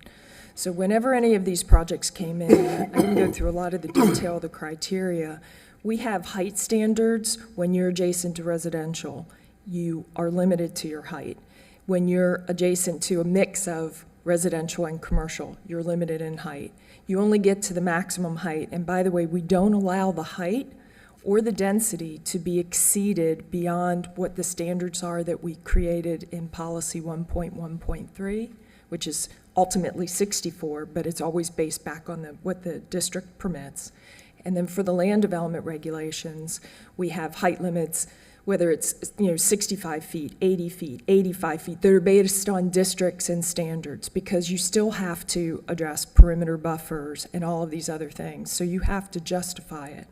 Speaker 11: So whenever any of these projects came in, I can go through a lot of the detail of the criteria. We have height standards. When you're adjacent to residential, you are limited to your height. When you're adjacent to a mix of residential and commercial, you're limited in height. You only get to the maximum height. And by the way, we don't allow the height or the density to be exceeded beyond what the standards are that we created in policy 1.1.3, which is ultimately 64, but it's always based back on what the district permits. And then for the land development regulations, we have height limits whether it's, 65 feet, 80 feet, 85 feet, that are based on districts and standards, because you still have to address perimeter buffers and all of these other things. So you have to justify it.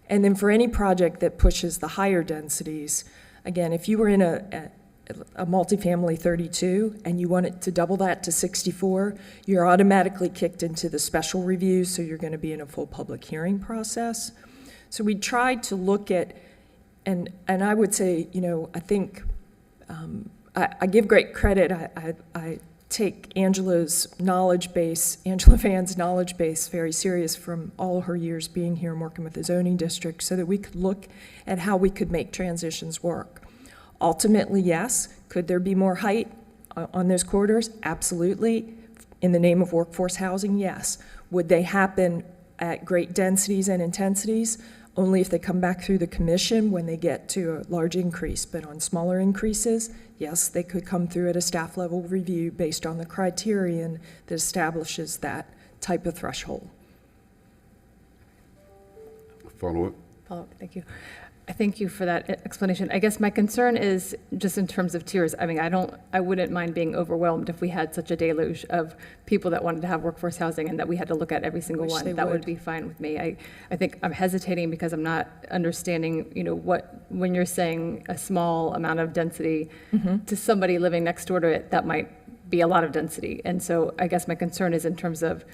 Speaker 11: And then for any project that pushes the higher densities, again, if you were in a multifamily 32 and you wanted to double that to 64, you're automatically kicked into the special review, so you're going to be in a full public hearing process. So we tried to look at, and I would say, I think I give great credit. I take Angela Van's knowledge base very serious from all her years being here and working with the zoning district, so that we could look at how we could make transitions work. Ultimately, yes. Could there be more height on those corridors? Absolutely. In the name of workforce housing, yes. Would they happen at great densities and intensities? Only if they come back through the commission when they get to a large increase. But on smaller increases, yes, they could come through at a staff level review based on the criterion that establishes that type of threshold.
Speaker 1: Follow-up?
Speaker 2: Thank you. I thank you for that explanation. I guess my concern is just in terms of tiers. I mean, I wouldn't mind being overwhelmed if we had such a deluge of people that wanted to have workforce housing and that we had to look at every single one. That would be fine with me. I think I'm hesitating because I'm not understanding, when you're saying a small amount of density to somebody living next door to it, that might be a lot of density. And so I guess my concern is in terms of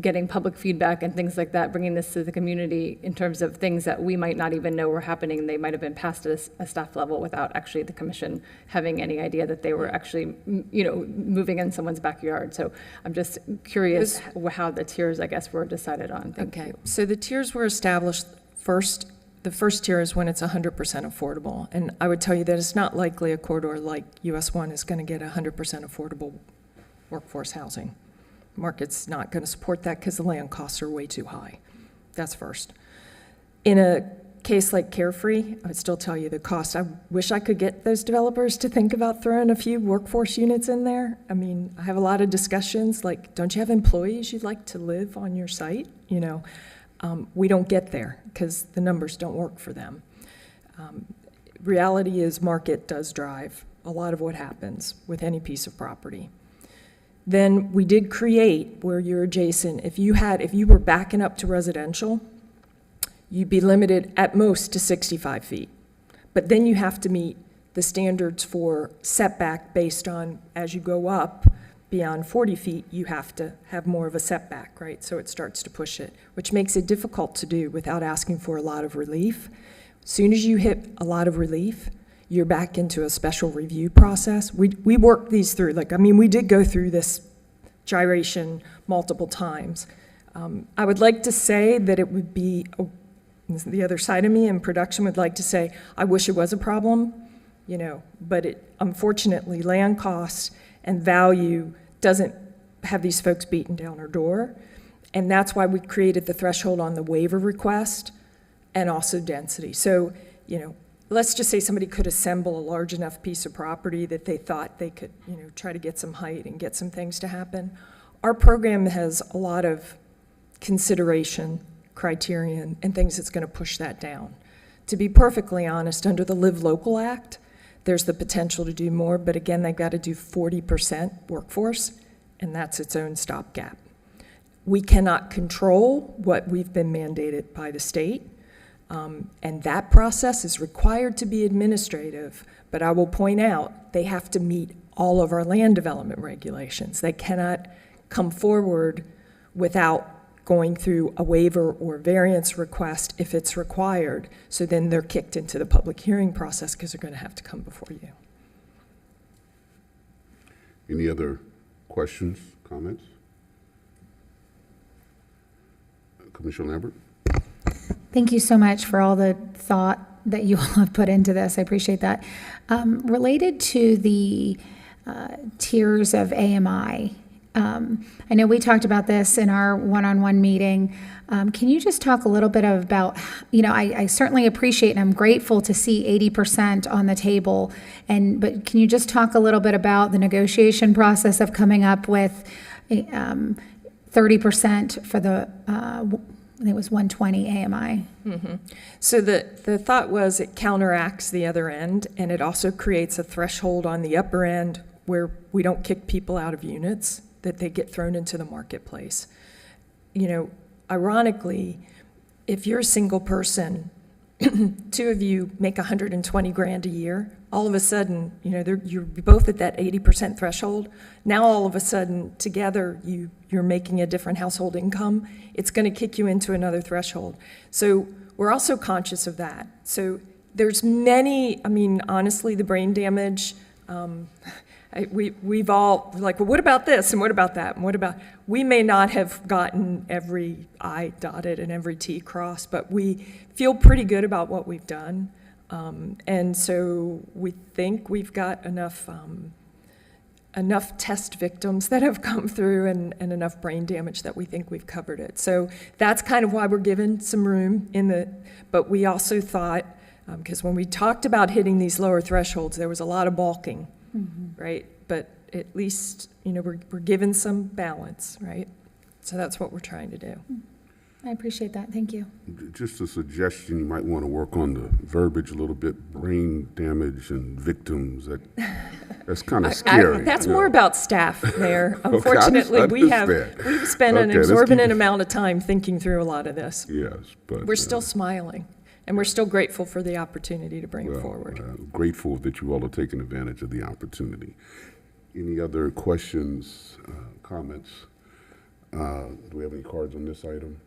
Speaker 2: getting public feedback and things like that, bringing this to the community in terms of things that we might not even know were happening. They might have been passed at a staff level without actually the commission having any idea that they were actually, moving in someone's backyard. So I'm just curious how the tiers, I guess, were decided on. Thank you.
Speaker 11: So the tiers were established first. The first tier is when it's 100% affordable. And I would tell you that it's not likely a corridor like US 1 is going to get 100% affordable workforce housing. Market's not going to support that because the land costs are way too high. That's first. In a case like Carefree, I would still tell you the cost. I wish I could get those developers to think about throwing a few workforce units in there. I mean, I have a lot of discussions like, don't you have employees you'd like to live on your site? We don't get there because the numbers don't work for them. Reality is market does drive a lot of what happens with any piece of property. Then we did create where you're adjacent. If you were backing up to residential, you'd be limited at most to 65 feet. But then you have to meet the standards for setback based on, as you go up beyond 40 feet, you have to have more of a setback, right? So it starts to push it, which makes it difficult to do without asking for a lot of relief. As soon as you hit a lot of relief, you're back into a special review process. We worked these through. We did go through this gyration multiple times. I would like to say that it would be, the other side of me in production would like to say, I wish it was a problem, but unfortunately, land costs and value doesn't have these folks beating down our door. And that's why we created the threshold on the waiver request and also density. So, let's just say somebody could assemble a large enough piece of property that they thought they could, try to get some height and get some things to happen. Our program has a lot of consideration, criterion, and things that's going to push that down. To be perfectly honest, under the Live Local Act, there's the potential to do more, but again, they've got to do 40% workforce, and that's its own stopgap. We cannot control what we've been mandated by the state. And that process is required to be administrative, but I will point out they have to meet all of our land development regulations. They cannot come forward without going through a waiver or variance request if it's required. So then they're kicked into the public hearing process because they're going to have to come before you.
Speaker 1: Any other questions, comments? Commissioner Lambert?
Speaker 9: Thank you so much for all the thought that you all have put into this. I appreciate that. Related to the tiers of AMI, I know we talked about this in our one-on-one meeting. Can you just talk a little bit about, I certainly appreciate and I'm grateful to see 80% on the table, but can you just talk a little bit about the negotiation process of coming up with 30% for the I think it was 120 AMI.
Speaker 11: So the thought was it counteracts the other end, and it also creates a threshold on the upper end where we don't kick people out of units, that they get thrown into the marketplace. You know, ironically, if you're a single person, two of you make 120 grand a year, all of a sudden, you know, you're both at that 80% threshold. Now, all of a sudden, together, you're making a different household income. It's going to kick you into another threshold. So we're also conscious of that. So there's many, I mean, honestly, the brain damage, we've all like, well, what about this and what about that and what about, we may not have gotten every I dotted and every T crossed, but we feel pretty good about what we've done. And so we think we've got enough test victims that have come through and enough brain damage that we think we've covered it. So that's kind of why we're given some room but we also thought, because when we talked about hitting these lower thresholds, there was a lot of balking, right? But at least, you know, we're given some balance, right? So that's what we're trying to do.
Speaker 9: I appreciate that. Thank you.
Speaker 1: Just a suggestion, you might want to work on the verbiage a little bit, brain damage and victims. That's kind of scary.
Speaker 11: That's more about staff, Mayor. Unfortunately, we've spent an exorbitant amount of time thinking through a lot of this.
Speaker 1: Yes, but
Speaker 11: We're still smiling, and we're still grateful for the opportunity to bring it forward.
Speaker 1: Grateful that you all are taking advantage of the opportunity. Any other questions, comments? Do we have any cards on this item?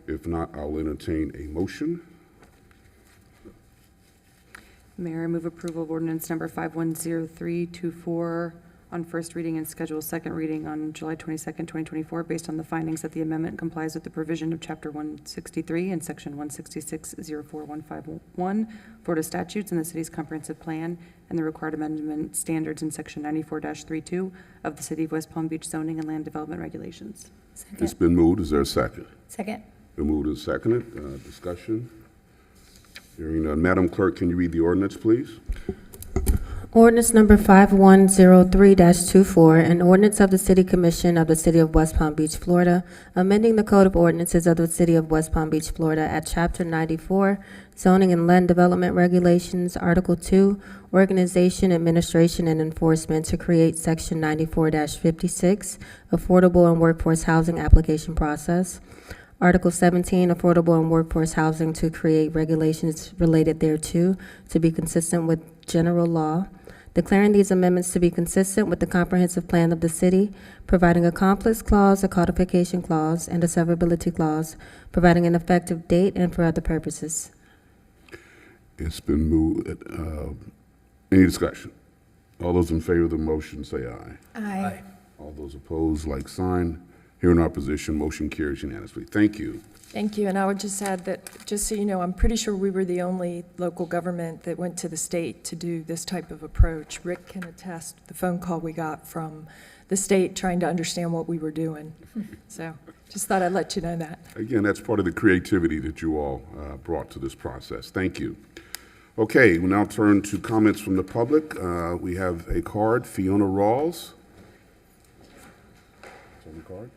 Speaker 1: If not, I'll entertain a motion.
Speaker 4: Mayor, I move approval of ordinance number 510324 on first reading and schedule second reading on July 22nd, 2024, based on the findings that the amendment complies with the provision of Chapter 163 and Section 166-04151 Florida statutes and the city's comprehensive plan and the required amendment standards in Section 94-32 of the City of West Palm Beach zoning and land development regulations.
Speaker 1: It's been moved. Is there a second?
Speaker 9: Second.
Speaker 1: Been moved and seconded. Discussion. Hearing none. Madam Clerk, can you read the ordinance, please?
Speaker 12: Ordinance number 5103-24, an ordinance of the City Commission of the City of West Palm Beach, Florida, amending the Code of Ordinances of the City of West Palm Beach, Florida at Chapter 94, Zoning and Land Development Regulations, Article 2, Organization, Administration, and Enforcement to create Section 94-56, Affordable and Workforce Housing Application Process. Article 17, Affordable and Workforce Housing to create regulations related thereto to be consistent with general law. Declaring these amendments to be consistent with the comprehensive plan of the city, providing a complex clause, a codification clause, and a severability clause, providing an effective date and for other purposes.
Speaker 1: It's been moved. Any discussion? All those in favor of the motion say aye.
Speaker 9: Aye.
Speaker 1: All those opposed, like sign. Here in opposition, motion carries unanimously. Thank you.
Speaker 11: Thank you, and I would just add that, just so you know, I'm pretty sure we were the only local government that went to the state to do this type of approach. Rick can attest the phone call we got from the state trying to understand what we were doing. So just thought I'd let you know that.
Speaker 1: Again, that's part of the creativity that you all brought to this process. Thank you. Okay, we'll now turn to comments from the public. We have a card, Fiona Rawls. It's on the card.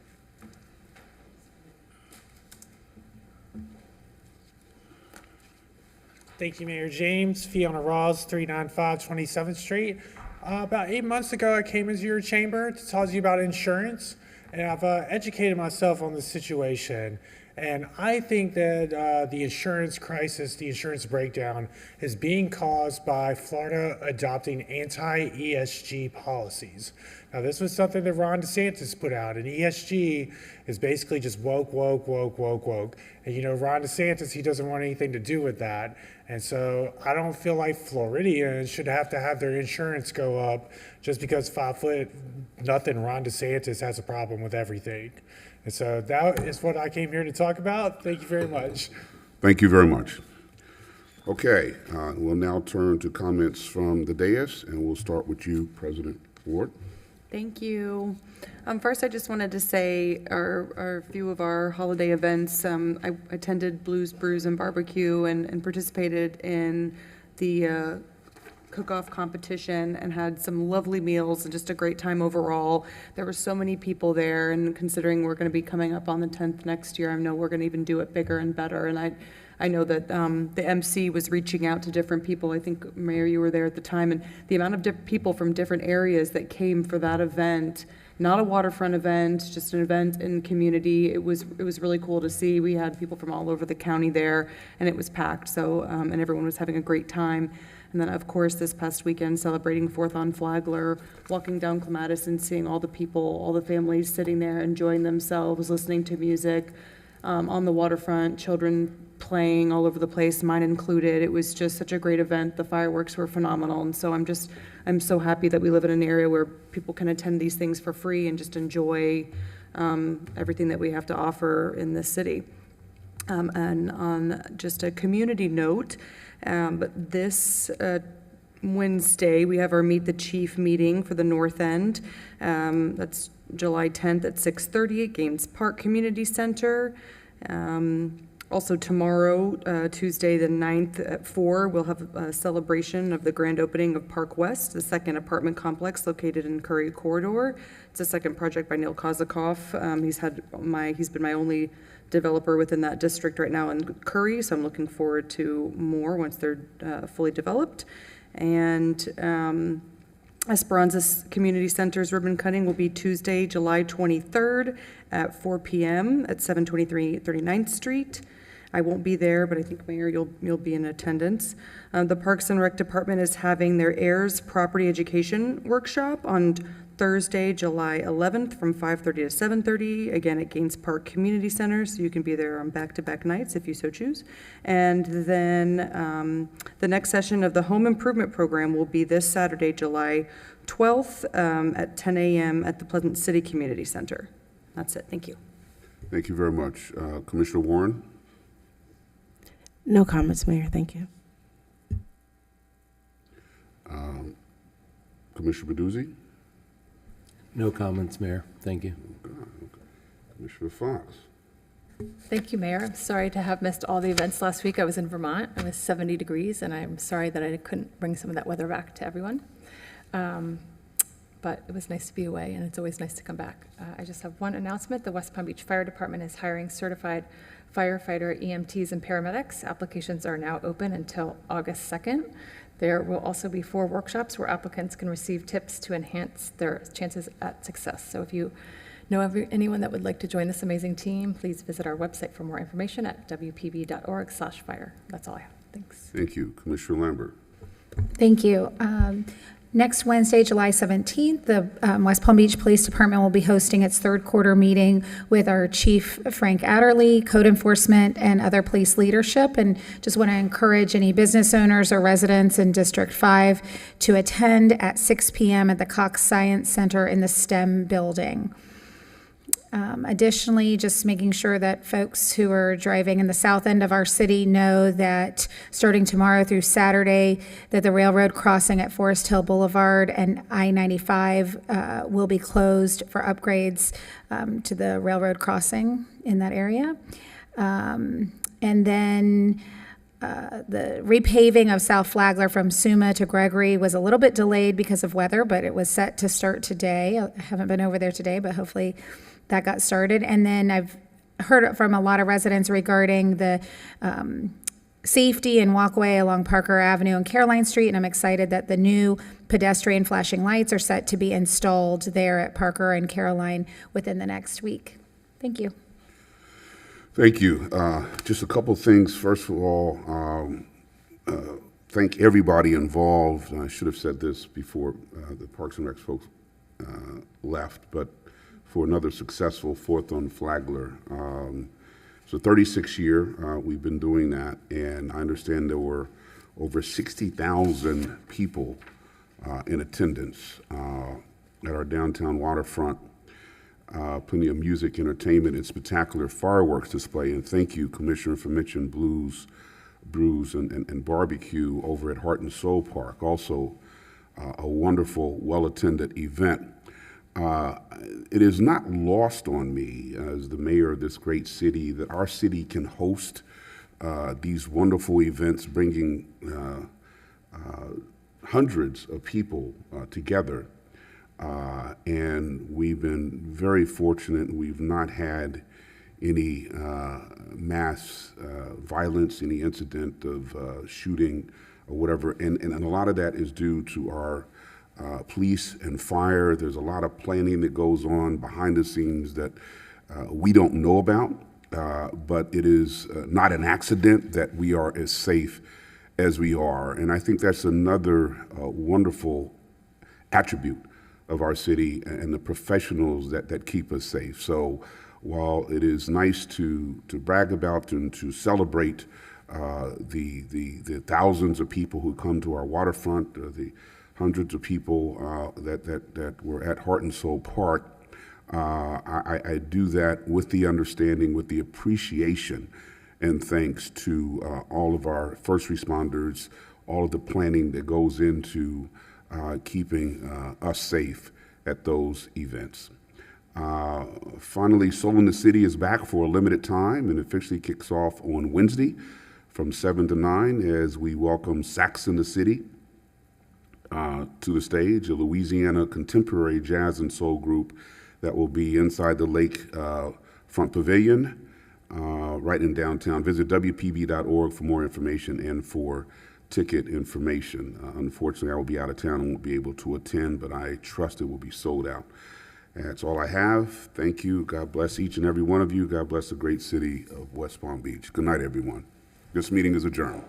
Speaker 13: Thank you, Mayor James. Fiona Rawls, 395 27th Street. About 8 months ago, I came into your chamber to talk to you about insurance, and I've educated myself on the situation. And I think that the insurance crisis, the insurance breakdown, is being caused by Florida adopting anti-ESG policies. Now, this was something that Ron DeSantis put out, and ESG is basically just woke. And you know, Ron DeSantis, he doesn't want anything to do with that. And so I don't feel like Floridians should have to have their insurance go up just because 5 foot nothing Ron DeSantis has a problem with everything. And so that is what I came here to talk about. Thank you very much.
Speaker 1: Thank you very much. Okay, we'll now turn to comments from the dais, and we'll start with you, President Ward.
Speaker 4: Thank you. First, I just wanted to say a few of our holiday events. I attended Blues, Brews, and Barbecue and participated in the cook-off competition and had some lovely meals and just a great time overall. There were so many people there, and considering we're going to be coming up on the 10th next year, I know we're going to even do it bigger and better. And I know that the MC was reaching out to different people. I think, Mayor, you were there at the time, and the amount of people from different areas that came for that event, not a waterfront event, just an event in community. It was really cool to see. We had people from all over the county there, and it was packed. So, and everyone was having a great time. And then, of course, this past weekend, celebrating 4th on Flagler, walking down Clematis and seeing all the people, all the families sitting there enjoying themselves, listening to music on the waterfront, children playing all over the place, mine included. It was just such a great event. The fireworks were phenomenal. And so I'm so happy that we live in an area where people can attend these things for free and just enjoy everything that we have to offer in this city. And on just a community note, this Wednesday, we have our Meet the Chief meeting for the North End. That's July 10th at 6:30 at Gaines Park Community Center. Also tomorrow, Tuesday the 9th at 4, we'll have a celebration of the grand opening of Park West, the second apartment complex located in Curry Corridor. It's a second project by Neil Kozikoff. He's been my only developer within that district right now in Curry, so I'm looking forward to more once they're fully developed. And Esperanza Community Center's ribbon cutting will be Tuesday, July 23rd at 4 p.m. at 723 39th Street. I won't be there, but I think, Mayor, you'll be in attendance. The Parks and Rec Department is having their heirs property education workshop on Thursday, July 11th from 5:30 to 7:30, again at Gaines Park Community Center, so you can be there on back-to-back nights if you so choose. And then the next session of the Home Improvement Program will be this Saturday, July 12th at 10 a.m. at the Pleasant City Community Center. That's it. Thank you.
Speaker 1: Thank you very much. Commissioner Warren?
Speaker 8: No comments, Mayor. Thank you.
Speaker 1: Commissioner Baduzzi?
Speaker 6: No comments, Mayor. Thank you.
Speaker 1: Commissioner Fox?
Speaker 2: Thank you, Mayor. I'm sorry to have missed all the events last week. I was in Vermont. It was 70 degrees, and I'm sorry that I couldn't bring some of that weather back to everyone. But it was nice to be away, and it's always nice to come back. I just have one announcement. The West Palm Beach Fire Department is hiring certified firefighter, EMTs, and paramedics. Applications are now open until August 2nd. There will also be 4 workshops where applicants can receive tips to enhance their chances at success. So if you know anyone that would like to join this amazing team, please visit our website for more information at wpb.org/fire. That's all I have. Thanks.
Speaker 1: Thank you. Commissioner Lambert?
Speaker 9: Thank you. Next Wednesday, July 17th, the West Palm Beach Police Department will be hosting its third quarter meeting with our Chief Frank Adderley, code enforcement, and other police leadership. And just want to encourage any business owners or residents in District 5 to attend at 6 p.m. at the Cox Science Center in the STEM building. Additionally, just making sure that folks who are driving in the south end of our city know that starting tomorrow through Saturday, that the railroad crossing at Forest Hill Boulevard and I-95 will be closed for upgrades to the railroad crossing in that area. And then the repaving of South Flagler from Suma to Gregory was a little bit delayed because of weather, but it was set to start today. I haven't been over there today, but hopefully that got started. And then I've heard from a lot of residents regarding the safety and walkway along Parker Avenue and Caroline Street, and I'm excited that the new pedestrian flashing lights are set to be installed there at Parker and Caroline within the next week. Thank you.
Speaker 1: Thank you. Just a couple things. First of all, thank everybody involved. I should have said this before the Parks and Rec folks left, but for another successful 4th on Flagler. So 36 year, we've been doing that, and I understand there were over 60,000 people in attendance at our downtown waterfront. Plenty of music, entertainment, and spectacular fireworks display. And thank you, Commissioner, for mentioning Brews and Barbecue over at Heart and Soul Park. Also, a wonderful, well-attended event. It is not lost on me as the mayor of this great city that our city can host these wonderful events, bringing hundreds of people together, and we've been very fortunate. We've not had any mass violence, any incident of shooting or whatever, and a lot of that is due to our police and fire. There's a lot of planning that goes on behind the scenes that we don't know about, but it is not an accident that we are as safe as we are. And I think that's another wonderful attribute of our city and the professionals that keep us safe. So while it is nice to brag about and to celebrate the thousands of people who come to our waterfront, the hundreds of people that were at Heart and Soul Park, I do that with the understanding, with the appreciation and thanks to all of our first responders, all of the planning that goes into keeping us safe at those events. Finally, Soul in the City is back for a limited time and officially kicks off on Wednesday from 7 to 9 as we welcome Sax in the City to the stage, a Louisiana contemporary jazz and soul group that will be inside the lake front pavilion right in downtown. Visit WPB.org for more information and for ticket information. Unfortunately, I will be out of town and won't be able to attend, but I trust it will be sold out. That's all I have. Thank you. God bless each and every one of you. God bless the great city of West Palm Beach. Good night, everyone. This meeting is adjourned.